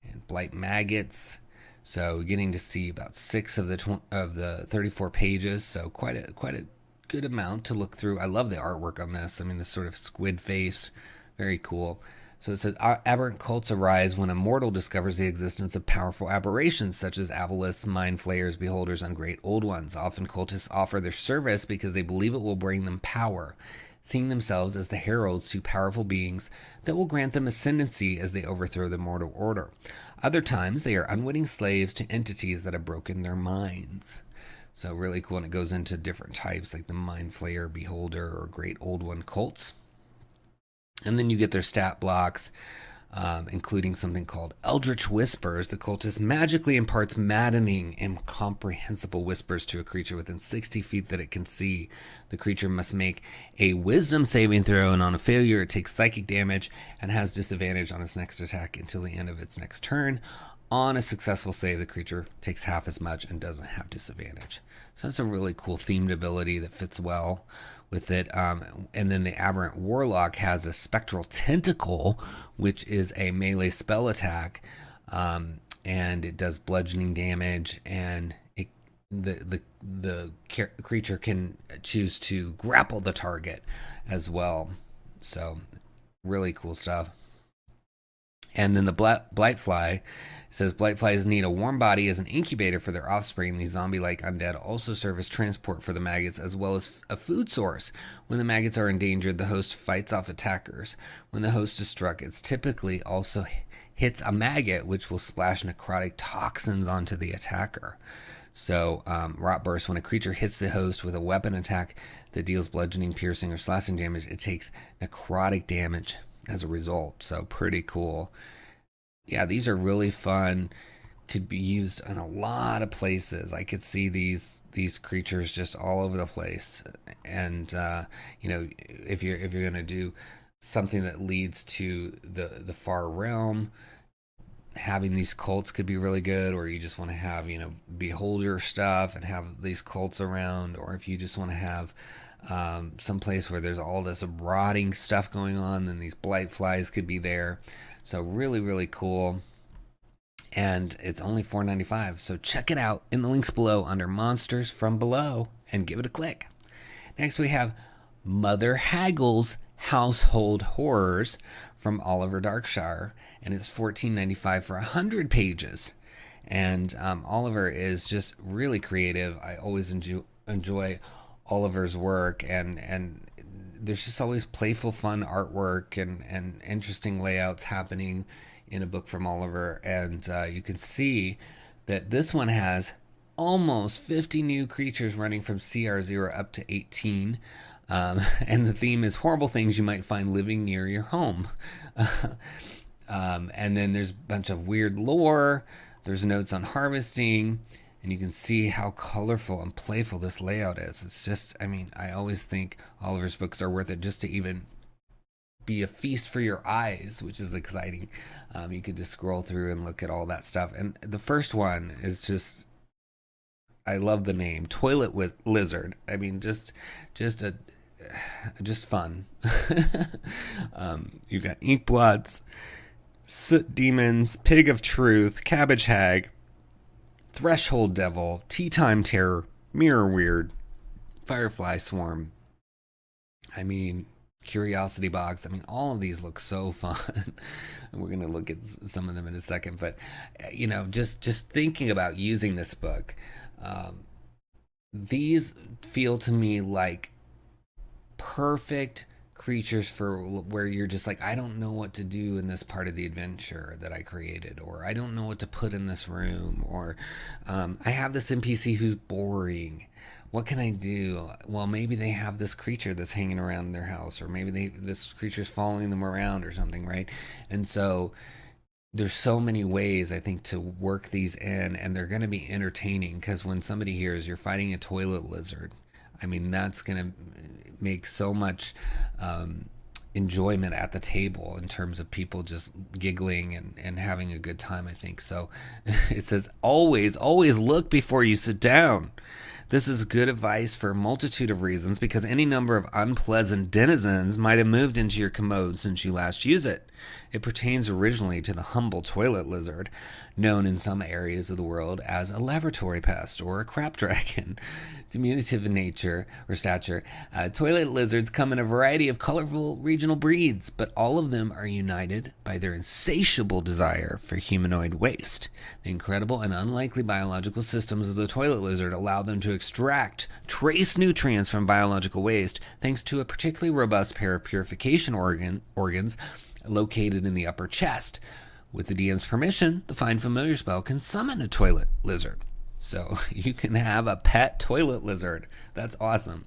and blight maggots. So getting to see about 6 of the 34 pages. So quite a good amount to look through. I love the artwork on this. I mean, this sort of squid face, very cool. So it says, aberrant cults arise when a mortal discovers the existence of powerful aberrations such as abelisks, mind flayers, beholders, and great old ones. Often cultists offer their service because they believe it will bring them power, seeing themselves as the heralds to powerful beings that will grant them ascendancy as they overthrow the mortal order. Other times, they are unwitting slaves to entities that have broken their minds. So really cool, and it goes into different types like the Mind Flayer, Beholder, or Great Old One cults. And then you get their stat blocks, including something called Eldritch Whispers. The cultist magically imparts maddening, incomprehensible whispers to a creature within 60 feet that it can see. The creature must make a wisdom saving throw, and on a failure it takes psychic damage and has disadvantage on its next attack until the end of its next turn. On a successful save, the creature takes half as much and doesn't have disadvantage. So that's a really cool themed ability that fits well with it. And then the Aberrant Warlock has a Spectral Tentacle, which is a melee spell attack, and it does bludgeoning damage, and the creature can choose to grapple the target as well. So really cool stuff. And then the Blightfly says Blightflies need a warm body as an incubator for their offspring. These zombie-like undead also serve as transport for the maggots as well as a food source. When the maggots are endangered, the host fights off attackers. When the host is struck, it's typically also hits a maggot, which will splash necrotic toxins onto the attacker. So, Rot Burst, when a creature hits the host with a weapon attack that deals bludgeoning, piercing, or slashing damage, it takes necrotic damage as a result. So, pretty cool. Yeah, these are really fun. Could be used in a lot of places. I could see these creatures just all over the place. And if you're gonna do something that leads to the far realm, having these cults could be really good. Or you just want to have beholder stuff and have these cults around. Or if you just want to have some place where there's all this rotting stuff going on, then these blight flies could be there. So really, really cool. And it's only $4.95, so check it out in the links below under Monsters from Below and give it a click. Next we have Mother Haggle's Household Horrors from Oliver Darkshire, and it's $14.95 for 100 pages. And Oliver is just really creative. I always enjoy Oliver's work, and there's just always playful, fun artwork and interesting layouts happening in a book from Oliver. And you can see that this one has almost 50 new creatures running from CR0 up to 18. And the theme is horrible things you might find living near your home. And then there's a bunch of weird lore. There's notes on harvesting. And you can see how colorful and playful this layout is. It's just, I always think Oliver's books are worth it just to even be a feast for your eyes, which is exciting. You could just scroll through and look at all that stuff. And the first one is just, I love the name, Toilet with Lizard. Just fun. You got Inkblots, Soot Demons, Pig of Truth, Cabbage Hag, Threshold Devil, Tea Time Terror, Mirror Weird, Firefly Swarm. Curiosity Box. All of these look so fun. We're going to look at some of them in a second. But, just thinking about using this book, these feel to me like perfect creatures for where you're just like, I don't know what to do in this part of the adventure that I created, or I don't know what to put in this room, or I have this NPC who's boring. What can I do? Well, maybe they have this creature that's hanging around in their house, or maybe this creature's following them around or something, right? And so there's so many ways, I think, to work these in, and they're going to be entertaining, because when somebody hears you're fighting a toilet lizard, that's going to make so much enjoyment at the table in terms of people just giggling and having a good time, I think. So it says, always look before you sit down. This is good advice for a multitude of reasons, because any number of unpleasant denizens might have moved into your commode since you last used it. It pertains originally to the humble toilet lizard, known in some areas of the world as a lavatory pest or a crap dragon. Diminutive in nature or stature, toilet lizards come in a variety of colorful regional breeds, but all of them are united by their insatiable desire for humanoid waste. The incredible and unlikely biological systems of the toilet lizard allow them to extract trace nutrients from biological waste thanks to a particularly robust pair of purification organs located in the upper chest. With the DM's permission, the Find Familiar spell can summon a toilet lizard. So you can have a pet toilet lizard. That's awesome.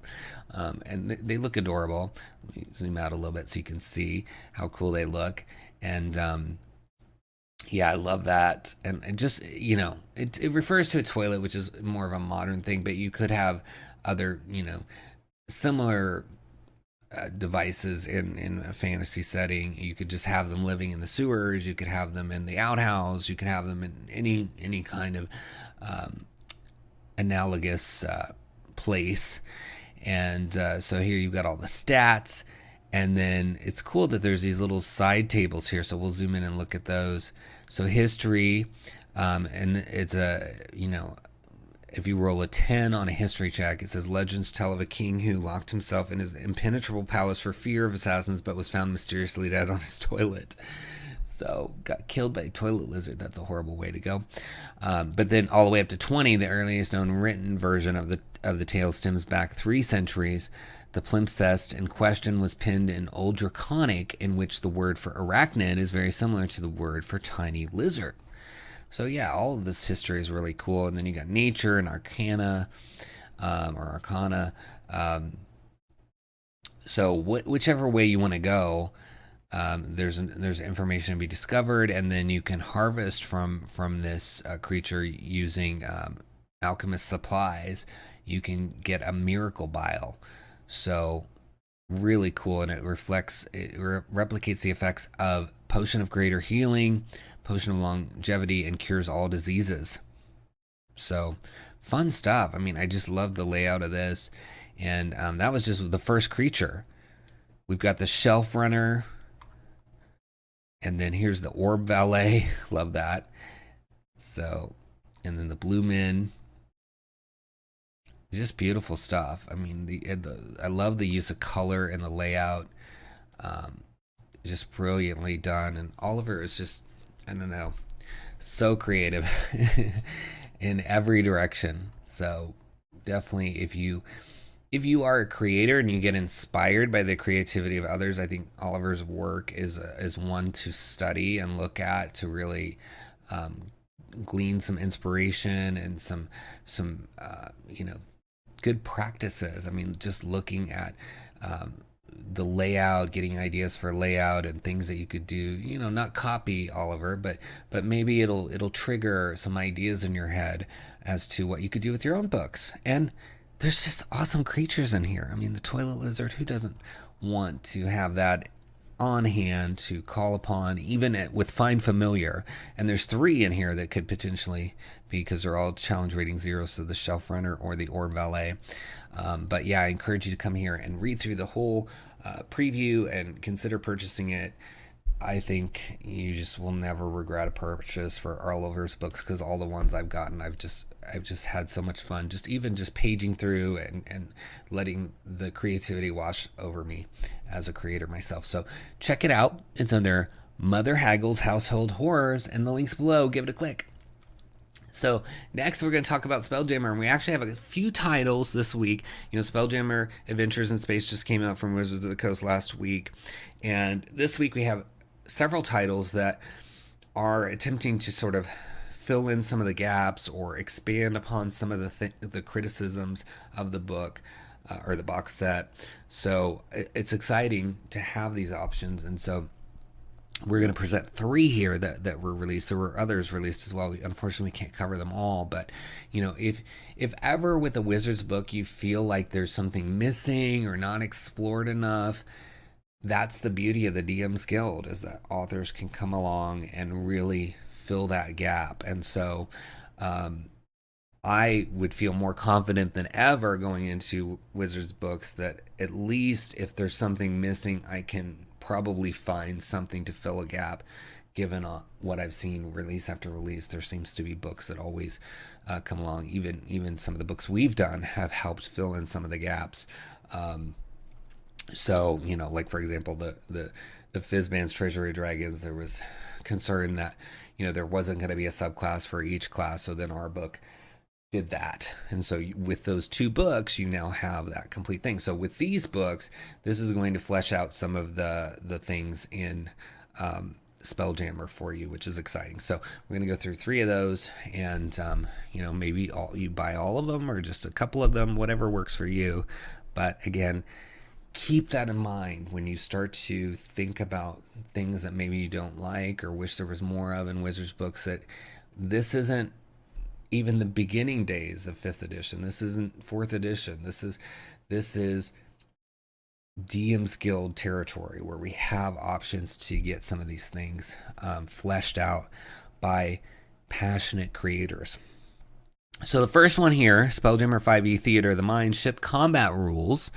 And they look adorable. Let me zoom out a little bit so you can see how cool they look. And I love that. And just, it refers to a toilet, which is more of a modern thing, but you could have other, similar devices in a fantasy setting. You could just have them living in the sewers. You could have them in the outhouse. You could have them in any kind of analogous place. And so here you've got all the stats, and then it's cool that there's these little side tables here, so we'll zoom in and look at those. So history, and it's if you roll a 10 on a history check, it says legends tell of a king who locked himself in his impenetrable palace for fear of assassins but was found mysteriously dead on his toilet. So got killed by a toilet lizard. That's a horrible way to go. But then all the way up to 20, the earliest known written version of the tale stems back 3 centuries. The palimpsest in question was penned in Old Draconic, in which the word for arachnid is very similar to the word for tiny lizard. So yeah, all of this history is really cool. And then you got nature and arcana, or arcana. So whichever way you want to go, there's information to be discovered, and then you can harvest from this creature using alchemist supplies. You can get a miracle bile. So really cool, and it replicates the effects of potion of greater healing, potion of longevity, and cures all diseases. So fun stuff. I mean, I just love the layout of this, and that was just the first creature. We've got the shelf runner, and then here's the orb valet. Love that. So, and then the blue men. Just beautiful stuff. I mean, I love the use of color and the layout. Just brilliantly done. And Oliver is just, I don't know, so creative in every direction. So definitely, if you are a creator and you get inspired by the creativity of others, I think Oliver's work is one to study and look at, to really glean some inspiration and some good practices. I mean, just looking at the layout, getting ideas for layout and things that you could do, not copy Oliver, but maybe it'll trigger some ideas in your head as to what you could do with your own books. And there's just awesome creatures in here. I mean, the toilet lizard, who doesn't want to have that on hand to call upon, even with Find Familiar? And there's 3 in here that could potentially be, because they're all challenge rating 0, so the Shelf Runner or the Orb Valet. But yeah, I encourage you to come here and read through the whole preview and consider purchasing it. I think you just will never regret a purchase for Oliver's books, because all the ones I've gotten, I've just had so much fun, just paging through and letting the creativity wash over me as a creator myself. So check it out. It's under Mother Haggle's Household Horrors, and the link's below. Give it a click. So next we're going to talk about Spelljammer, and we actually have a few titles this week. Spelljammer Adventures in Space just came out from Wizards of the Coast last week, and this week we have several titles that are attempting to sort of fill in some of the gaps or expand upon some of the criticisms of the book or the box set. So it's exciting to have these options, and so we're going to present 3 here that were released. There were others released as well. Unfortunately, we can't cover them all, but if ever with a Wizards book you feel like there's something missing or not explored enough, that's the beauty of the DM's Guild, is that authors can come along and really fill that gap. And so I would feel more confident than ever going into Wizards books that at least if there's something missing, I can probably find something to fill a gap. Given what I've seen release after release, there seems to be books that always come along. Even some of the books we've done have helped fill in some of the gaps. So, like for example, the Fizzban's Treasury of Dragons, there was concern that, there wasn't going to be a subclass for each class. So then our book did that. And so with those 2 books, you now have that complete thing. So with these books, this is going to flesh out some of the things in Spelljammer for you, which is exciting. So we're going to go through 3 of those, and, maybe you buy all of them or just a couple of them, whatever works for you. But again, keep that in mind when you start to think about things that maybe you don't like or wish there was more of in Wizards books, that this isn't even the beginning days of 5th edition. This isn't 4th edition. This is DM's Guild territory, where we have options to get some of these things fleshed out by passionate creators. So the first one here, Spelljammer 5e Theater of the Mind Ship Combat Rules,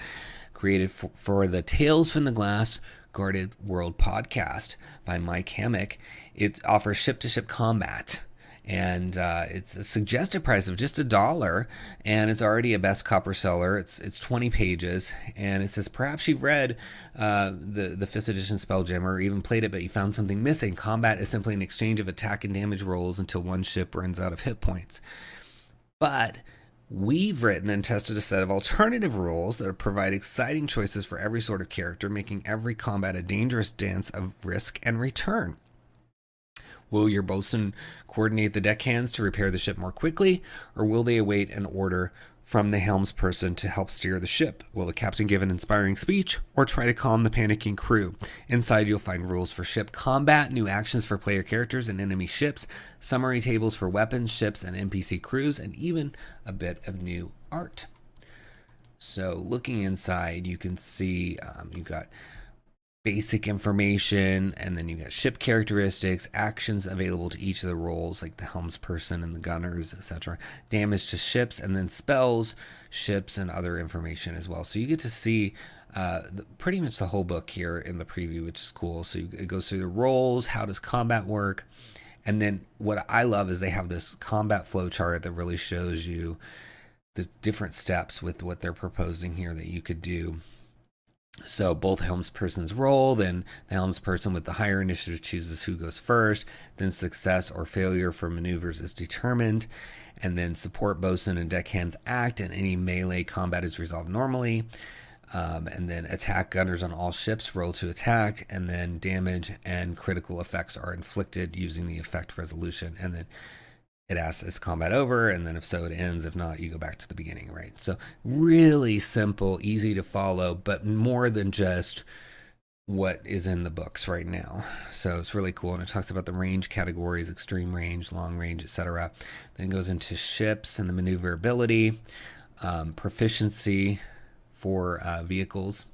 created for the Tales from the Glass Guarded World podcast by Mike Hammock. It offers ship-to-ship combat, and it's a suggested price of just $1, and it's already a best copper seller. It's 20 pages, and it says, perhaps you've read the 5th edition Spelljammer or even played it, but you found something missing. Combat is simply an exchange of attack and damage rolls until one ship runs out of hit points. But we've written and tested a set of alternative rules that provide exciting choices for every sort of character, making every combat a dangerous dance of risk and return. Will your bosun coordinate the deckhands to repair the ship more quickly, or will they await an order from the helmsperson to help steer the ship? Will the captain give an inspiring speech, or try to calm the panicking crew? Inside, you'll find rules for ship combat, new actions for player characters and enemy ships, summary tables for weapons, ships, and NPC crews, and even a bit of new art. So looking inside, you can see you've got basic information, and then you got ship characteristics, actions available to each of the roles, like the helmsperson and the gunners, etc., damage to ships, and then spells, ships, and other information as well. So you get to see pretty much the whole book here in the preview, which is cool. So it goes through the roles, how does combat work, and then what I love is they have this combat flow chart that really shows you the different steps with what they're proposing here that you could do. So both helmspersons roll, then the helmsperson with the higher initiative chooses who goes first, then success or failure for maneuvers is determined, and then support bosun and deckhands act, and any melee combat is resolved normally. And then attack gunners on all ships roll to attack, and then damage and critical effects are inflicted using the effect resolution. And then it asks, is combat over? And then if so, it ends. If not, you go back to the beginning, right? So really simple, easy to follow, but more than just what is in the books right now. So it's really cool. And it talks about the range categories, extreme range, long range, etc. Then it goes into ships and the maneuverability, proficiency for vehicles.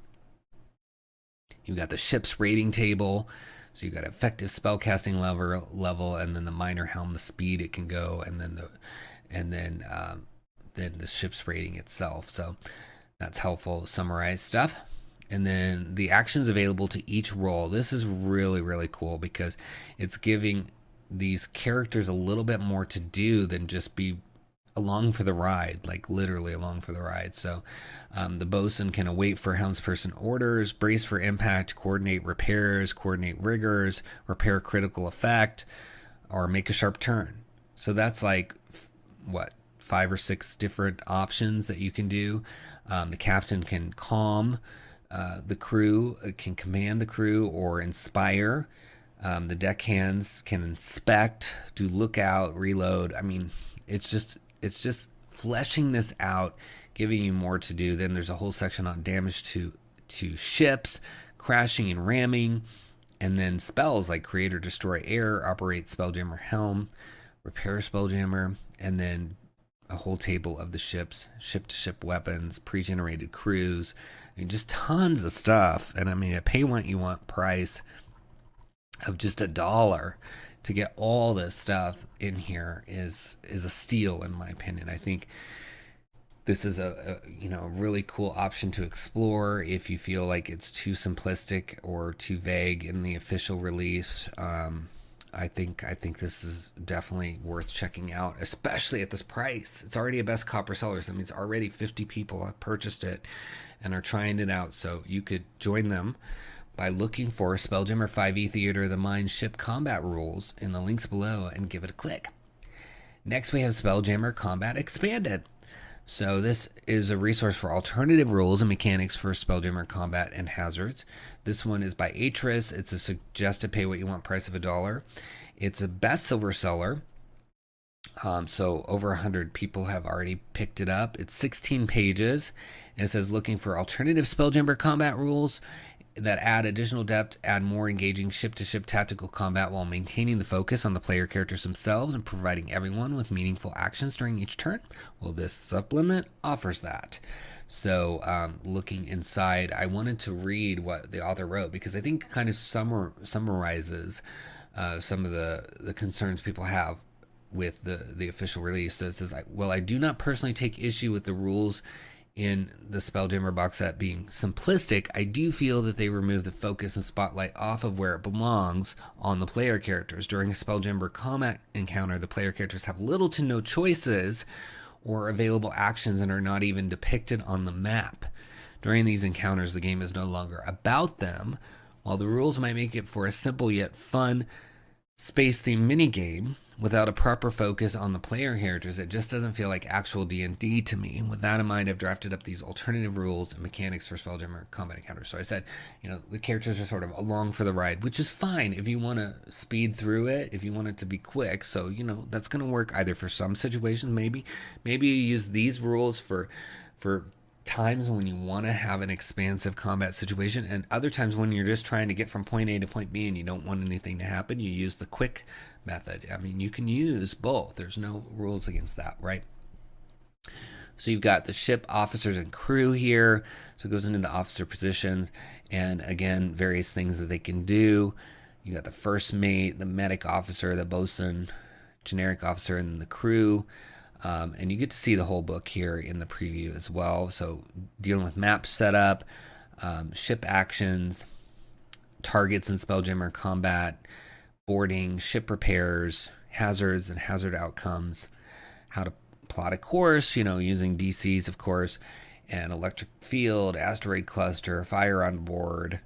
You've got the ship's rating table. So you got effective spellcasting level, and then the minor helm, the speed it can go, and then the ship's rating itself. So that's helpful summarized stuff. And then the actions available to each role. This is really, really cool because it's giving these characters a little bit more to do than just be along for the ride, like literally along for the ride. So the bosun can await for helmsperson orders, brace for impact, coordinate repairs, coordinate riggers, repair critical effect, or make a sharp turn. So that's like, what, 5 or 6 different options that you can do. The captain can calm the crew, can command the crew, or inspire. The deckhands can inspect, do lookout, reload. I mean, it's just fleshing this out, giving you more to do. Then there's a whole section on damage to ships, crashing and ramming, and then spells like create or destroy air, operate Spelljammer helm, repair Spelljammer, and then a whole table of the ships, ship-to-ship weapons, pre-generated crews. I mean, just tons of stuff. And I mean, a pay what you want price of just $1 to get all this stuff in here is a steal, in my opinion. I think this is a really cool option to explore if you feel like it's too simplistic or too vague in the official release. I think this is definitely worth checking out, especially at this price. It's already a best copper seller. So that means already 50 people have purchased it and are trying it out. So you could join them by looking for Spelljammer 5e Theater of the Mind ship combat rules in the links below and give it a click. Next, we have Spelljammer Combat Expanded. So this is a resource for alternative rules and mechanics for Spelljammer combat and hazards. This one is by Atris. It's a suggested pay what you want price of $1. It's a best silver seller. So over 100 people have already picked it up. It's 16 pages. And it says looking for alternative Spelljammer combat rules that add additional depth, add more engaging ship-to-ship tactical combat while maintaining the focus on the player characters themselves and providing everyone with meaningful actions during each turn. Well, this supplement offers that. So looking inside, I wanted to read what the author wrote because I think it kind of summarizes some of the concerns people have with the official release. So it says, well, I do not personally take issue with the rules in the Spelljammer box set being simplistic, I do feel that they remove the focus and spotlight off of where it belongs on the player characters. During a Spelljammer combat encounter, the player characters have little to no choices or available actions and are not even depicted on the map. During these encounters, the game is no longer about them. While the rules might make it for a simple yet fun space-themed minigame, without a proper focus on the player characters, it just doesn't feel like actual D&D to me. With that in mind, I've drafted up these alternative rules and mechanics for Spelljammer Combat Encounters. So I said, the characters are sort of along for the ride, which is fine if you want to speed through it, if you want it to be quick. So, that's going to work either for some situations, maybe you use these rules for times when you want to have an expansive combat situation, and other times when you're just trying to get from point A to point B and you don't want anything to happen, you use the quick method. I mean, you can use both. There's no rules against that, right? So you've got the ship, officers, and crew here. So it goes into the officer positions, and again, various things that they can do. You got the first mate, the medic officer, the bosun, generic officer, and then the crew. And you get to see the whole book here in the preview as well. So dealing with map setup, ship actions, targets in Spelljammer combat, boarding, ship repairs, hazards and hazard outcomes, how to plot a course, using DCs, of course, and electric field, asteroid cluster, fire on board,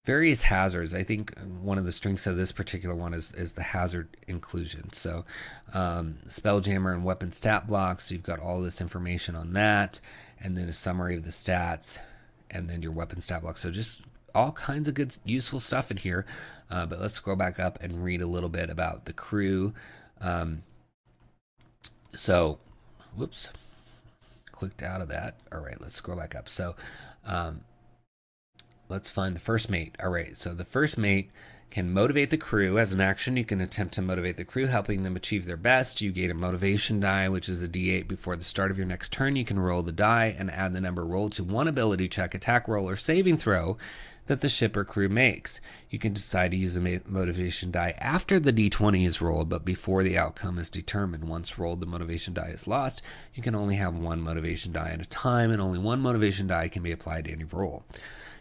various hazards. I think one of the strengths of this particular one is the hazard inclusion. So Spelljammer and weapon stat blocks, so you've got all this information on that, and then a summary of the stats, and then your weapon stat block. So just all kinds of good, useful stuff in here. But let's scroll back up and read a little bit about the crew. Whoops, clicked out of that. All right, let's scroll back up. So let's find the first mate. All right, so the first mate can motivate the crew. As an action, you can attempt to motivate the crew, helping them achieve their best. You gain a motivation die, which is a D8. Before the start of your next turn, you can roll the die and add the number rolled to one ability check, attack roll, or saving throw that the ship or crew makes. You can decide to use a motivation die after the D20 is rolled, but before the outcome is determined. Once rolled, the motivation die is lost. You can only have one motivation die at a time, and only one motivation die can be applied to any roll.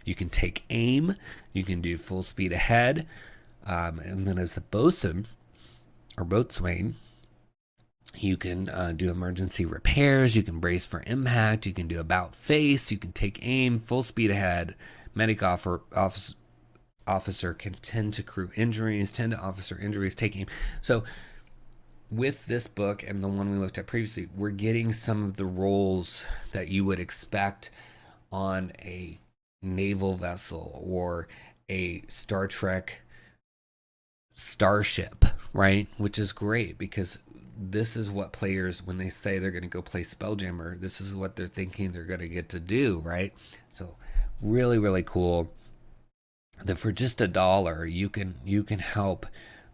You can take aim, you can do full speed ahead, and then as a bosun or boatswain, you can do emergency repairs, you can brace for impact, you can do about face, you can take aim, full speed ahead. Medic officer can tend to crew injuries, tend to officer injuries, take aim. So with this book and the one we looked at previously, we're getting some of the roles that you would expect on a naval vessel or a Star Trek starship, right? Which is great, because this is what players, when they say they're going to go play Spelljammer, this is what they're thinking they're going to get to do, right? So really, really cool that for just $1 you can help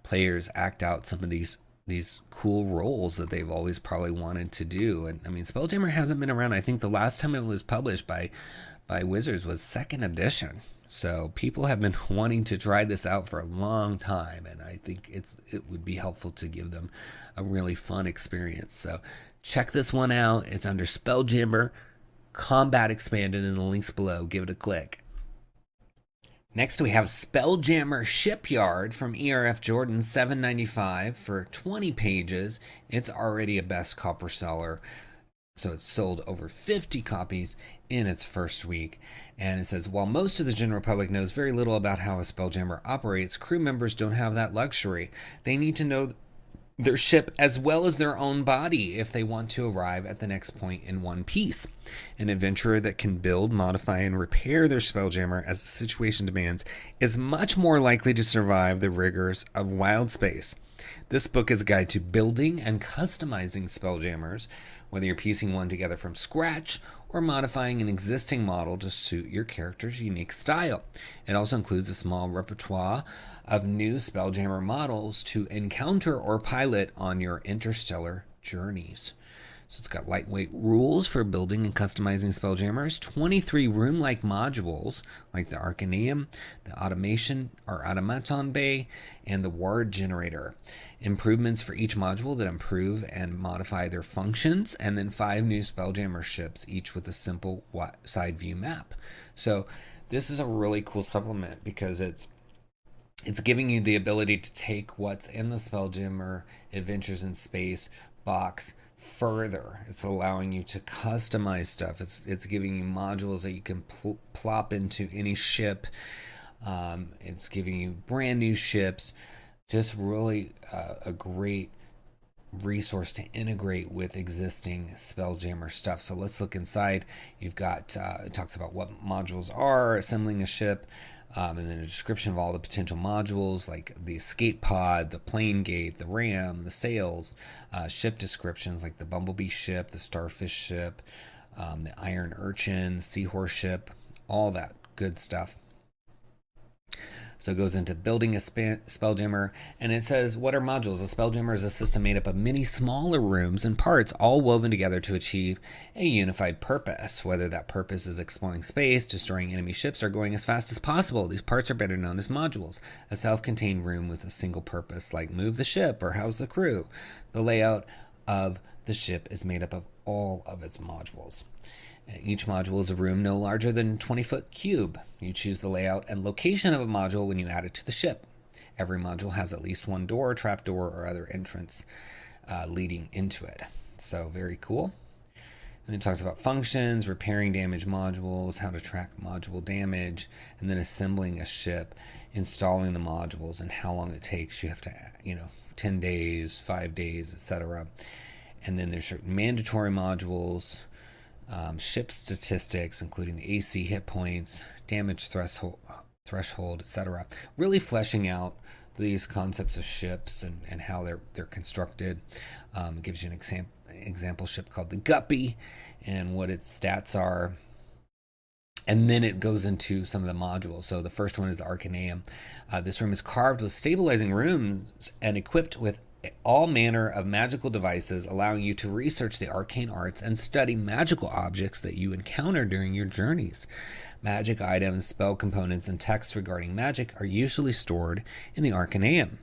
players act out some of these cool roles that they've always probably wanted to do. And I mean, Spelljammer hasn't been around. I think the last time it was published by Wizards was 2nd edition. So people have been wanting to try this out for a long time, and I think it would be helpful to give them a really fun experience. So check this one out. It's under Spelljammer Combat Expanded in the links below. Give it a click. Next we have Spelljammer Shipyard from E.R.F. Jordan, $7.95 for 20 pages. It's already a best copper seller. So it's sold over 50 copies in its first week. And it says, while most of the general public knows very little about how a Spelljammer operates, crew members don't have that luxury. They need to know their ship as well as their own body if they want to arrive at the next point in one piece. An adventurer that can build, modify, and repair their Spelljammer as the situation demands is much more likely to survive the rigors of Wildspace. This book is a guide to building and customizing Spelljammers, whether you're piecing one together from scratch or modifying an existing model to suit your character's unique style. It also includes a small repertoire of new Spelljammer models to encounter or pilot on your interstellar journeys. So it's got lightweight rules for building and customizing Spelljammers, 23 room-like modules like the Arcaneum, the Automation or Automaton Bay, and the Ward Generator. Improvements for each module that improve and modify their functions, and then 5 new Spelljammer ships, each with a simple side view map. So this is a really cool supplement because it's giving you the ability to take what's in the Spelljammer Adventures in Space box further. It's allowing you to customize stuff. It's giving you modules that you can plop into any ship. It's giving you brand new ships. Just really a great resource to integrate with existing Spelljammer stuff. So let's look inside. You've got it talks about what modules are, assembling a ship, and then a description of all the potential modules like the escape pod, the plane gate, the ram, the sails, ship descriptions like the bumblebee ship, the starfish ship, the iron urchin, seahorse ship, all that good stuff. So it goes into building a Spelljammer, and it says, what are modules? A Spelljammer is a system made up of many smaller rooms and parts, all woven together to achieve a unified purpose. Whether that purpose is exploring space, destroying enemy ships, or going as fast as possible, these parts are better known as modules. A self-contained room with a single purpose, like move the ship or house the crew. The layout of the ship is made up of all of its modules. Each module is a room no larger than a 20-foot cube. You choose the layout and location of a module when you add it to the ship. Every module has at least one door, trapdoor, or other entrance leading into it. So very cool. And then it talks about functions, repairing damaged modules, how to track module damage, and then assembling a ship, installing the modules, and how long it takes. You have to, 10 days, 5 days, etc. And then there's certain mandatory modules, ship statistics, including the AC, hit points, damage threshold, etc. Really fleshing out these concepts of ships and how they're constructed. It gives you an example ship called the Guppy and what its stats are. And then it goes into some of the modules. So the first one is the Arcaneum. This room is carved with stabilizing rooms and equipped with all manner of magical devices, allowing you to research the arcane arts and study magical objects that you encounter during your journeys. Magic items, spell components, and texts regarding magic are usually stored in the Arcaneum.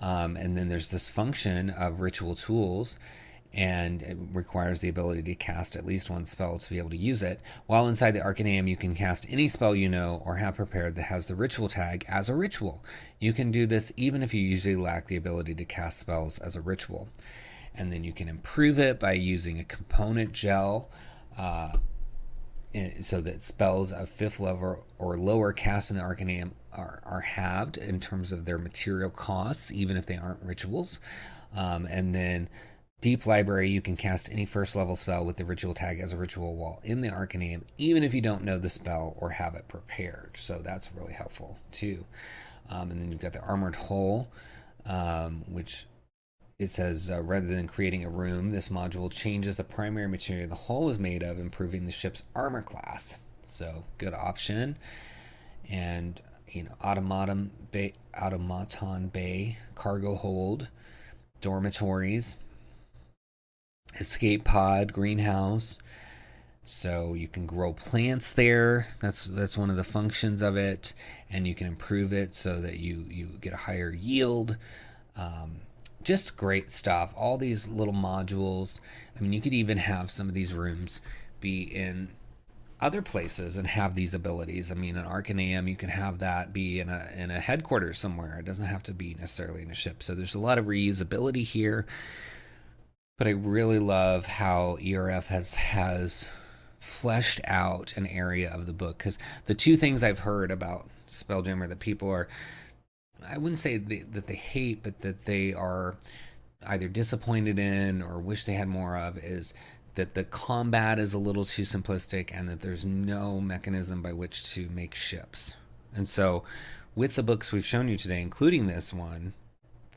And then there's this function of ritual tools, and it requires the ability to cast at least one spell to be able to use it. While inside the Arcaneum, you can cast any spell you know or have prepared that has the ritual tag as a ritual. You can do this even if you usually lack the ability to cast spells as a ritual. And then you can improve it by using a component gel, so that spells of 5th level or lower cast in the Arcaneum are halved in terms of their material costs, even if they aren't rituals. And then Deep Library, you can cast any 1st level spell with the ritual tag as a ritual while in the Arcaneum, even if you don't know the spell or have it prepared. So that's really helpful too. And then you've got the Armored Hull, which it says, rather than creating a room, this module changes the primary material the hull is made of, improving the ship's armor class. So good option. And Automaton Bay, cargo hold, dormitories, escape pod, greenhouse. So you can grow plants there. That's one of the functions of it, and you can improve it so that you get a higher yield. Just great stuff. All these little modules. I mean, you could even have some of these rooms be in other places and have these abilities. I mean, an Arcaneum, you can have that be in a headquarters somewhere. It doesn't have to be necessarily in a ship. So there's a lot of reusability here. But I really love how ERF has fleshed out an area of the book, because the two things I've heard about Spelljammer that people are, I wouldn't say that they hate, but that they are either disappointed in or wish they had more of, is that the combat is a little too simplistic and that there's no mechanism by which to make ships. And so with the books we've shown you today, including this one,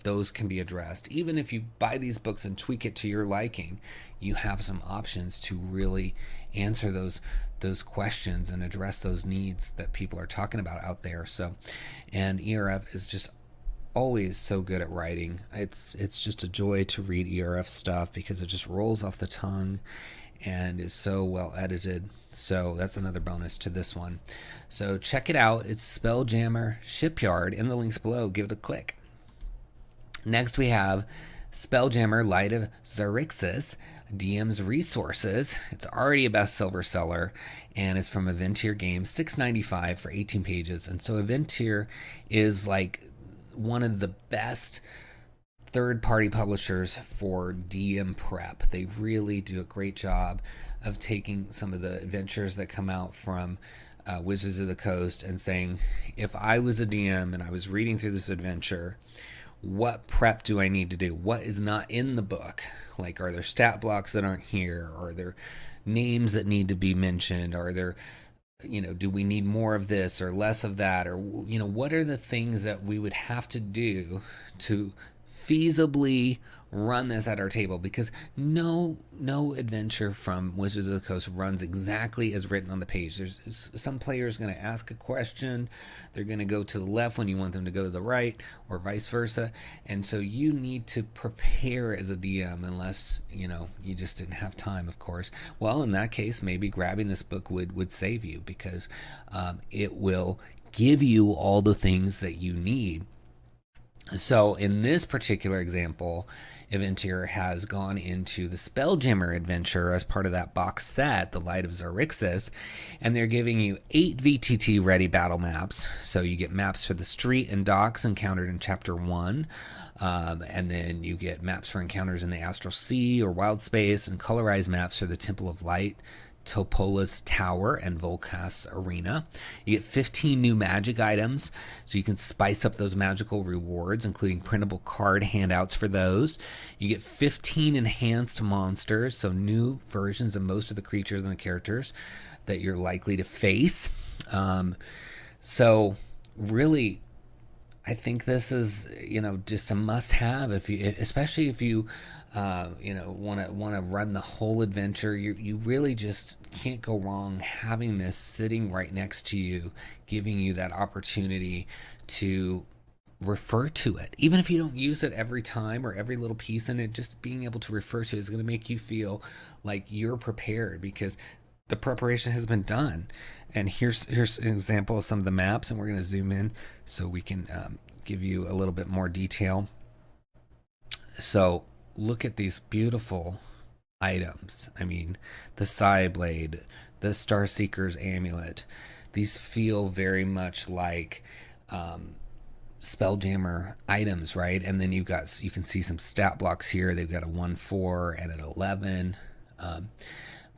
those can be addressed. Even if you buy these books and tweak it to your liking, you have some options to really answer those questions and address those needs that people are talking about out there. So, and ERF is just always so good at writing. It's just a joy to read ERF stuff because it just rolls off the tongue and is so well edited. So that's another bonus to this one. So check it out. It's Spelljammer Shipyard in the links below. Give it a click. Next we have Spelljammer Light of Xaryxis, DM's Resources. It's already a best silver seller, and it's from Aventier Games, $6.95 for 18 pages. And so Aventier is like one of the best third-party publishers for DM prep. They really do a great job of taking some of the adventures that come out from Wizards of the Coast and saying, if I was a DM and I was reading through this adventure, what prep do I need to do? What is not in the book? Like, are there stat blocks that aren't here? Are there names that need to be mentioned? Are there, do we need more of this or less of that? Or, what are the things that we would have to do to feasibly run this at our table? Because no adventure from Wizards of the Coast runs exactly as written on the page. There's some players going to ask a question, they're going to go to the left when you want them to go to the right, or vice versa. And so you need to prepare as a DM, unless you just didn't have time, of course. Well, in that case, maybe grabbing this book would save you, because it will give you all the things that you need. So in this particular example, Aventier has gone into the Spelljammer adventure as part of that box set, The Light of Xaryxis, and they're giving you 8 VTT ready battle maps. So you get maps for the street and docks encountered in Chapter 1, and then you get maps for encounters in the Astral Sea or Wildspace, and colorized maps for the Temple of Light, Topola's Tower, and Volcas Arena. You get 15 new magic items, so you can spice up those magical rewards, including printable card handouts for those. You get 15 enhanced monsters, so new versions of most of the creatures and the characters that you're likely to face. So really, I think this is, just a must-have, especially if you want to run the whole adventure. You really just can't go wrong having this sitting right next to you, giving you that opportunity to refer to it. Even if you don't use it every time or every little piece in it, just being able to refer to it is going to make you feel like you're prepared, because the preparation has been done. And here's an example of some of the maps, and we're going to zoom in so we can give you a little bit more detail. So look at these beautiful items. I mean, the Psy Blade, the Starseeker's Amulet. These feel very much like Spelljammer items, right? And then you can see some stat blocks here. They've got a 1/4 and an 11.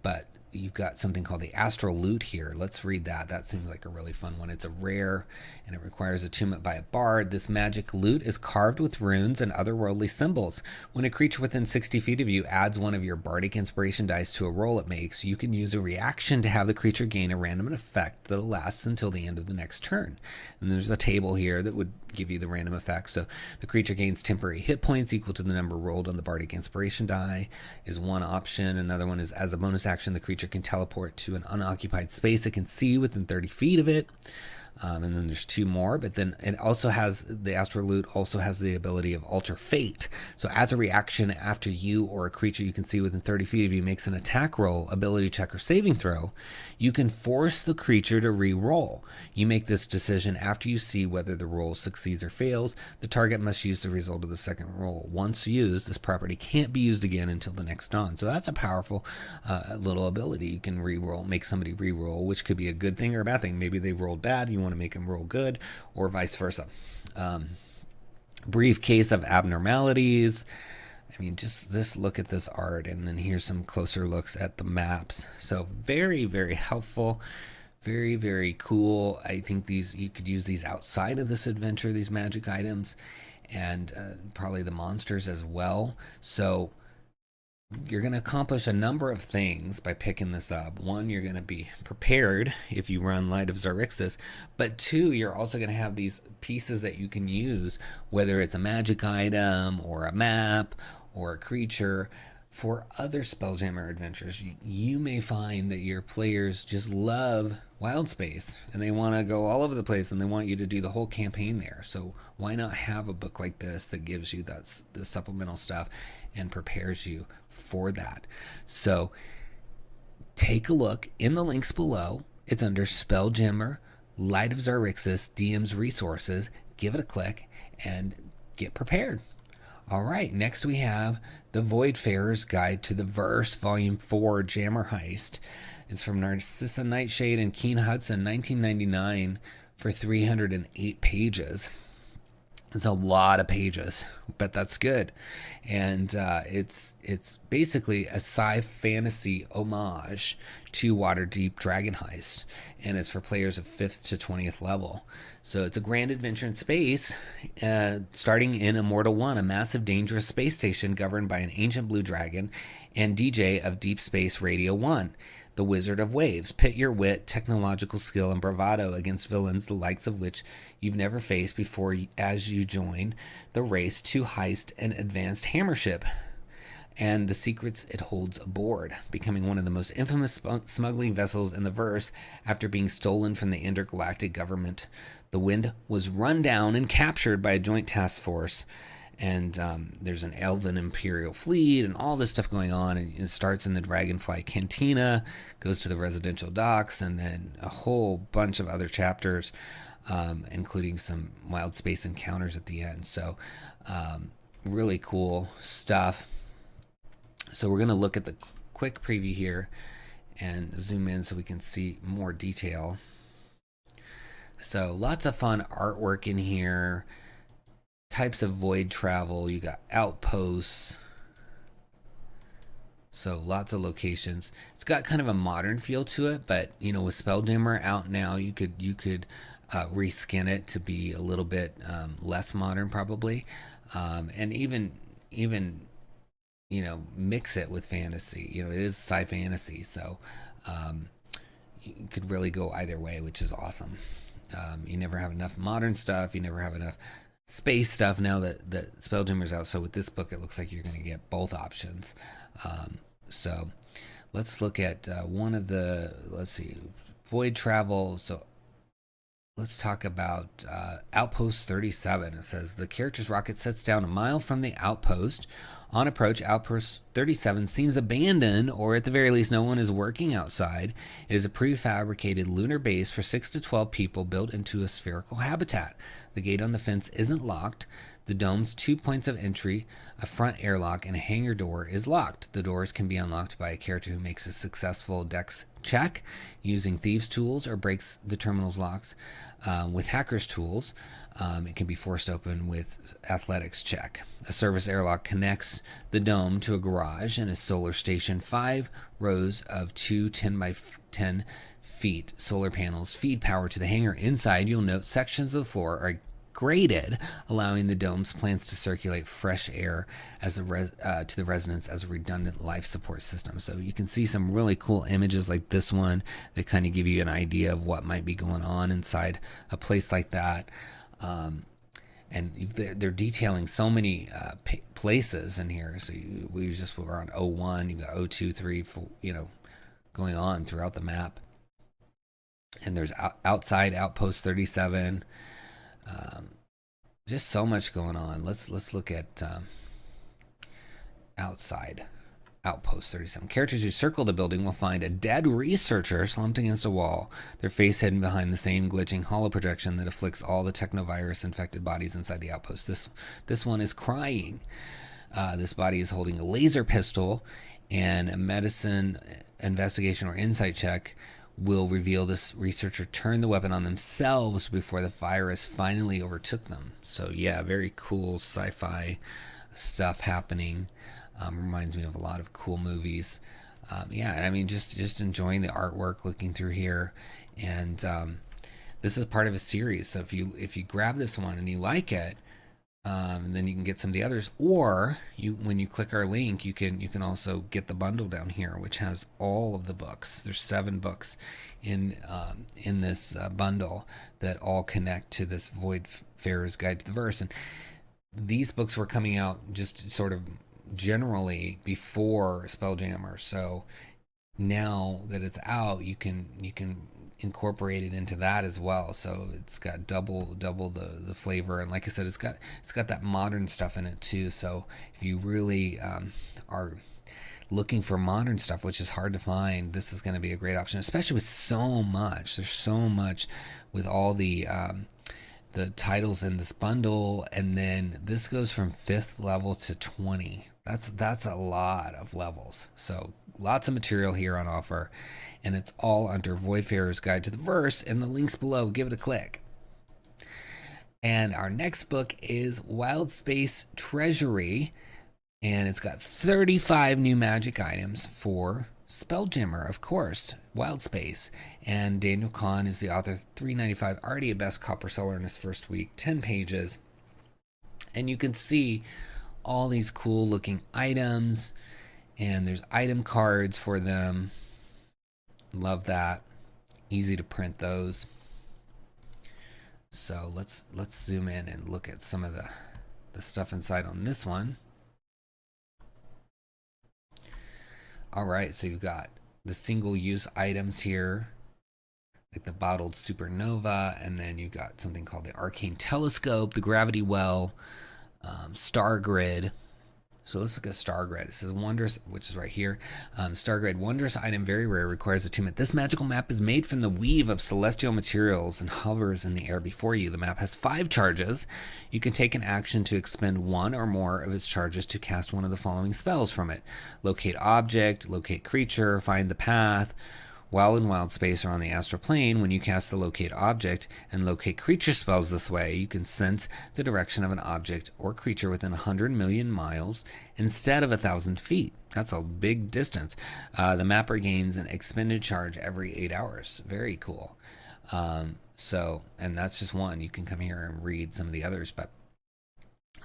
But you've got something called the Astral Loot here. Let's read that. That seems like a really fun one. It's a rare, and it requires attunement by a bard. This magic loot is carved with runes and otherworldly symbols. When a creature within 60 feet of you adds one of your bardic inspiration dice to a roll it makes, you can use a reaction to have the creature gain a random effect that lasts until the end of the next turn. And there's a table here that would give you the random effect. So the creature gains temporary hit points equal to the number rolled on the bardic inspiration die is one option. Another one is, as a bonus action, the creature can teleport to an unoccupied space it can see within 30 feet of it. And then there's 2 more, but then it also has, the Astral Loot also has the ability of Alter Fate. So as a reaction, after you or a creature you can see within 30 feet of you makes an attack roll, ability check, or saving throw, you can force the creature to re-roll. You make this decision after you see whether the roll succeeds or fails. The target must use the result of the second roll. Once used, this property can't be used again until the next dawn. So that's a powerful little ability. You can re-roll, make somebody re-roll, which could be a good thing or a bad thing. Maybe they rolled bad, you want to make them roll good, or vice versa. Briefcase of Abnormalities. I mean, just look at this art, and then here's some closer looks at the maps. So very, very helpful, very, very cool. I think you could use these outside of this adventure, these magic items, and probably the monsters as well. So you're going to accomplish a number of things by picking this up. 1, you're going to be prepared if you run Light of Xaryxis, but 2, you're also going to have these pieces that you can use, whether it's a magic item or a map or a creature. For other Spelljammer adventures, you may find that your players just love Wildspace and they want to go all over the place and they want you to do the whole campaign there. So why not have a book like this that gives you the supplemental stuff and prepares you for that? So take a look in the links below. It's under Spelljammer, Light of Xaryxis, DM's Resources. Give it a click and get prepared. All right, next we have The Voidfarer's Guide to the Verse, Volume 4, Jammer Heist. It's from Narcissa Nightshade and Keen Hudson, 1999, for 308 pages. It's a lot of pages, but that's good. And it's basically a sci-fantasy homage to Waterdeep Dragon Heist, and it's for players of 5th to 20th level. So it's a grand adventure in space, starting in Immortal 1, a massive dangerous space station governed by an ancient blue dragon and DJ of Deep Space Radio 1. The Wizard of Waves. Pit your wit, technological skill, and bravado against villains the likes of which you've never faced before as you join the race to heist an advanced hammership and the secrets it holds aboard, becoming one of the most infamous smuggling vessels in the verse after being stolen from the intergalactic government. The Wind was run down and captured by a joint task force, and there's an elven imperial fleet and all this stuff going on, and it starts in the Dragonfly Cantina, goes to the residential docks, and then a whole bunch of other chapters, including some wild space encounters at the end. So really cool stuff. So we're going to look at the quick preview here and zoom in so we can see more detail. So lots of fun artwork in here. Types of void travel. You got outposts. So lots of locations. It's got kind of a modern feel to it, but you know, with Spelljammer out now, you could reskin it to be a little bit less modern, probably, and even you know, mix it with fantasy. You know, it is sci-fantasy, so you could really go either way, which is awesome. You never have enough modern stuff. You never have enough space stuff now that Spelljammer's out. So with this book, it looks like you're going to get both options. So let's look at one of the, let's see, void travel. So let's talk about Outpost 37. It says the character's rocket sets down a mile from the outpost. On approach, Outpost 37 seems abandoned, or at the very least, no one is working outside. It is a prefabricated lunar base for 6 to 12 people built into a spherical habitat. The gate on the fence isn't locked. The dome's 2 points of entry, a front airlock, and a hangar door is locked. The doors can be unlocked by a character who makes a successful dex check using thieves' tools or breaks the terminal's locks with hackers' tools. It can be forced open with athletics check. A service airlock connects the dome to a garage and a solar station. 5 rows of 2 10 by 10 feet solar panels feed power to the hangar. Inside, you'll note sections of the floor are graded, allowing the dome's plants to circulate fresh air as to the residents as a redundant life support system. So you can see some really cool images like this one that kind of give you an idea of what might be going on inside a place like that. And they're detailing so many places in here. So we were on 01, you got 02, 3, 4, you know, going on throughout the map. And there's outside Outpost 37. Just so much going on. Let's look at outside Outpost 37. Characters who circle the building will find a dead researcher slumped against a wall, their face hidden behind the same glitching hollow projection that afflicts all the technovirus-infected bodies inside the outpost. This one is crying. This body is holding a laser pistol, and a medicine investigation or insight check will reveal this researcher turned the weapon on themselves before the virus finally overtook them. So yeah, very cool sci-fi stuff happening. Reminds me of a lot of cool movies. Yeah, I mean, just enjoying the artwork, looking through here, and this is part of a series. So if you grab this one and you like it, and then you can get some of the others, or when you click our link, you can also get the bundle down here, which has all of the books. There's 7 books in this bundle that all connect to this Voidfarer's Guide to the Verse, and these books were coming out just sort of generally before Spelljammer. So now that it's out, you can incorporate it into that as well. So it's got double the flavor, and like I said, it's got that modern stuff in it too. So if you really are looking for modern stuff, which is hard to find, this is going to be a great option, especially with so much. There's so much with all the titles in this bundle, and then this goes from 5th level to 20. That's a lot of levels. So lots of material here on offer, and it's all under Voidfarer's Guide to the Verse in the links below. Give it a click. And our next book is Wildspace Treasury, and it's got 35 new magic items for Spelljammer, of course, Wildspace. And Daniel Kahn is the author, $3.95, already a best copper seller in his first week, 10 pages. And you can see all these cool looking items, and there's item cards for them. Love that. Easy to print those. So let's zoom in and look at some of the stuff inside on this one. All right, so you've got the single-use items here, like the bottled supernova, and then you've got something called the arcane telescope, the gravity well, star grid. So let's look at star grid. It says wondrous, which is right here. Star grid, wondrous item, very rare, requires attunement. This magical map is made from the weave of celestial materials and hovers in the air before you. The map has 5 charges. You can take an action to expend 1 or more of its charges to cast one of the following spells from it: locate object, locate creature, find the path. While in Wildspace or on the astral plane, when you cast the locate object and locate creature spells this way, you can sense the direction of an object or creature within 100 million miles instead of 1,000 feet. That's a big distance. The mapper gains an expended charge every 8 hours. Very cool. And that's just one. You can come here and read some of the others, but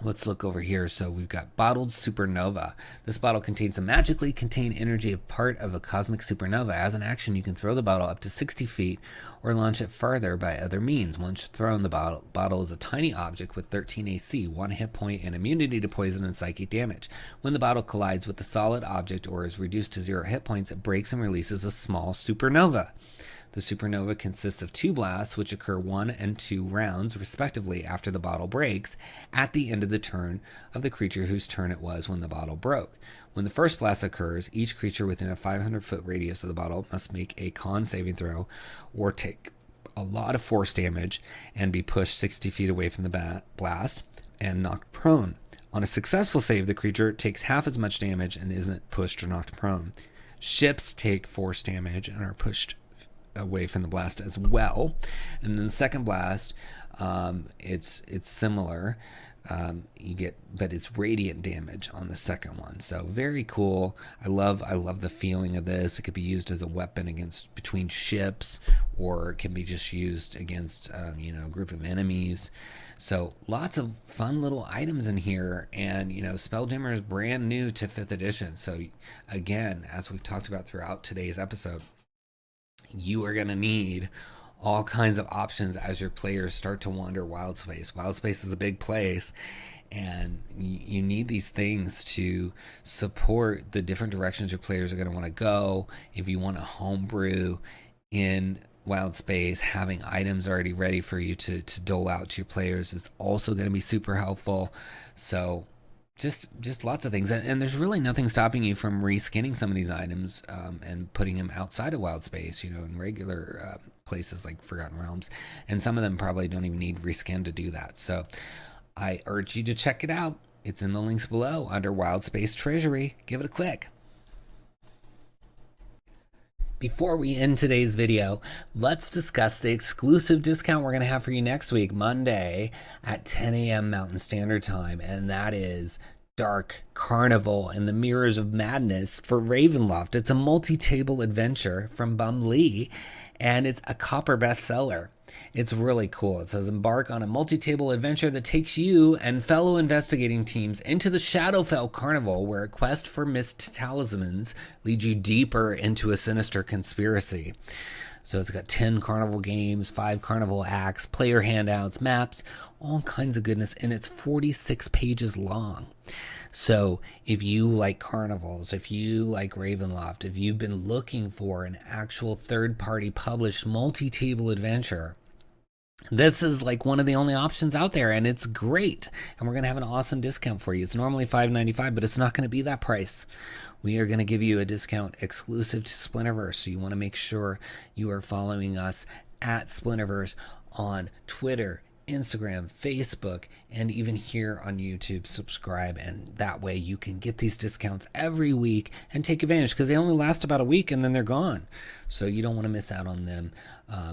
let's look over here. So we've got bottled supernova. This bottle contains the magically contained energy of part of a cosmic supernova. As an action, you can throw the bottle up to 60 feet or launch it farther by other means. Once thrown, the bottle is a tiny object with 13 AC, 1 hit point, and immunity to poison and psychic damage. When the bottle collides with a solid object or is reduced to 0 hit points, it breaks and releases a small supernova. The supernova consists of 2 blasts, which occur 1 and 2 rounds, respectively, after the bottle breaks, at the end of the turn of the creature whose turn it was when the bottle broke. When the first blast occurs, each creature within a 500-foot radius of the bottle must make a con saving throw or take a lot of force damage and be pushed 60 feet away from the blast and knocked prone. On a successful save, the creature takes half as much damage and isn't pushed or knocked prone. Ships take force damage and are pushed away from the blast as well. And then the second blast, it's similar. You get, but it's radiant damage on the second one. So very cool. I love the feeling of this. It could be used as a weapon between ships, or it can be just used against a group of enemies. So lots of fun little items in here, and Spelljammer is brand new to 5th edition. So again, as we've talked about throughout today's episode, you are going to need all kinds of options as your players start to wander Wildspace. Wildspace is a big place, and you need these things to support the different directions your players are going to want to go. If you want to homebrew in Wildspace, having items already ready for you to dole out to your players is also going to be super helpful. So just lots of things, and there's really nothing stopping you from reskinning some of these items and putting them outside of Wildspace, in regular places like Forgotten Realms, and some of them probably don't even need reskin to do that. So I urge you to check it out. It's in the links below under Wildspace Treasury. Give it a click. Before we end today's video, let's discuss the exclusive discount we're going to have for you next week, Monday at 10 a.m. Mountain Standard Time, and that is Dark Carnival and the Mirrors of Madness for Ravenloft. It's a multi-table adventure from Bum Lee, and it's a copper bestseller. It's really cool. It says, embark on a multi-table adventure that takes you and fellow investigating teams into the Shadowfell Carnival, where a quest for missed talismans leads you deeper into a sinister conspiracy. So it's got 10 carnival games, 5 carnival acts, player handouts, maps, all kinds of goodness, and it's 46 pages long. So if you like carnivals, if you like Ravenloft, if you've been looking for an actual third-party published multi-table adventure, this is like one of the only options out there, and it's great. And we're going to have an awesome discount for you. It's normally $5.95, but it's not going to be that price. We are going to give you a discount exclusive to Splinterverse, so you want to make sure you are following us at Splinterverse on Twitter, Instagram, Facebook, and even here on YouTube. Subscribe, and that way you can get these discounts every week and take advantage, because they only last about a week and then they're gone. So you don't want to miss out on them.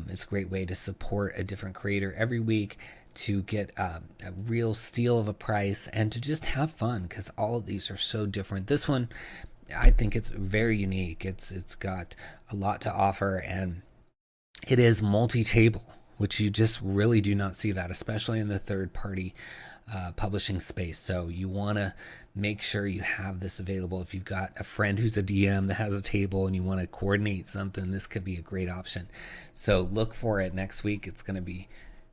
It's a great way to support a different creator every week, to get a real steal of a price, and to just have fun, because all of these are so different. This one, I think it's very unique. It's got a lot to offer, and it is multi-table, which you just really do not see that, especially in the third-party publishing space. So you want to make sure you have this available. If you've got a friend who's a DM that has a table and you want to coordinate something, this could be a great option. So look for it next week. It's going to be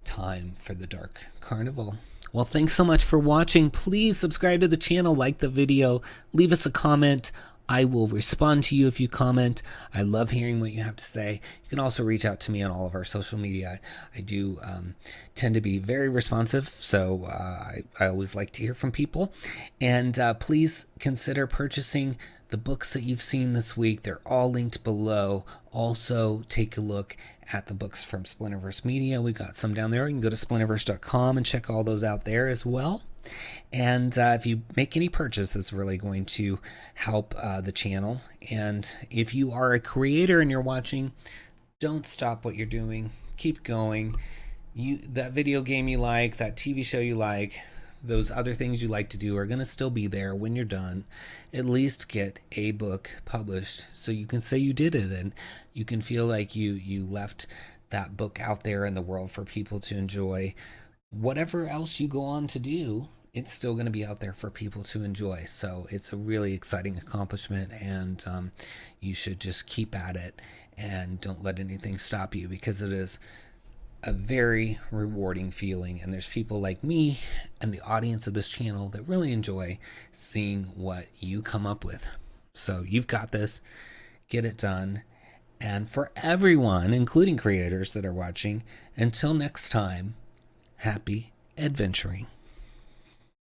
time for the Dark Carnival. Well, thanks so much for watching. Please subscribe to the channel, like the video, leave us a comment. I will respond to you if you comment. I love hearing what you have to say. You can also reach out to me on all of our social media. I do tend to be very responsive, so I always like to hear from people. And please consider purchasing the books that you've seen this week. They're all linked below. Also, take a look at the books from Splinterverse Media. We got some down there. You can go to splinterverse.com and check all those out there as well. And if you make any purchase, it's really going to help the channel. And if you are a creator and you're watching, don't stop what you're doing. Keep going. That video game you like, that TV show you like, those other things you like to do are going to still be there when you're done. At least get a book published so you can say you did it, and you can feel like you left that book out there in the world for people to enjoy. Whatever else you go on to do, it's still going to be out there for people to enjoy. So it's a really exciting accomplishment, and you should just keep at it and don't let anything stop you, because it is a very rewarding feeling, and there's people like me and the audience of this channel that really enjoy seeing what you come up with. So you've got this. Get it done. And for everyone, including creators that are watching, until next time, happy adventuring.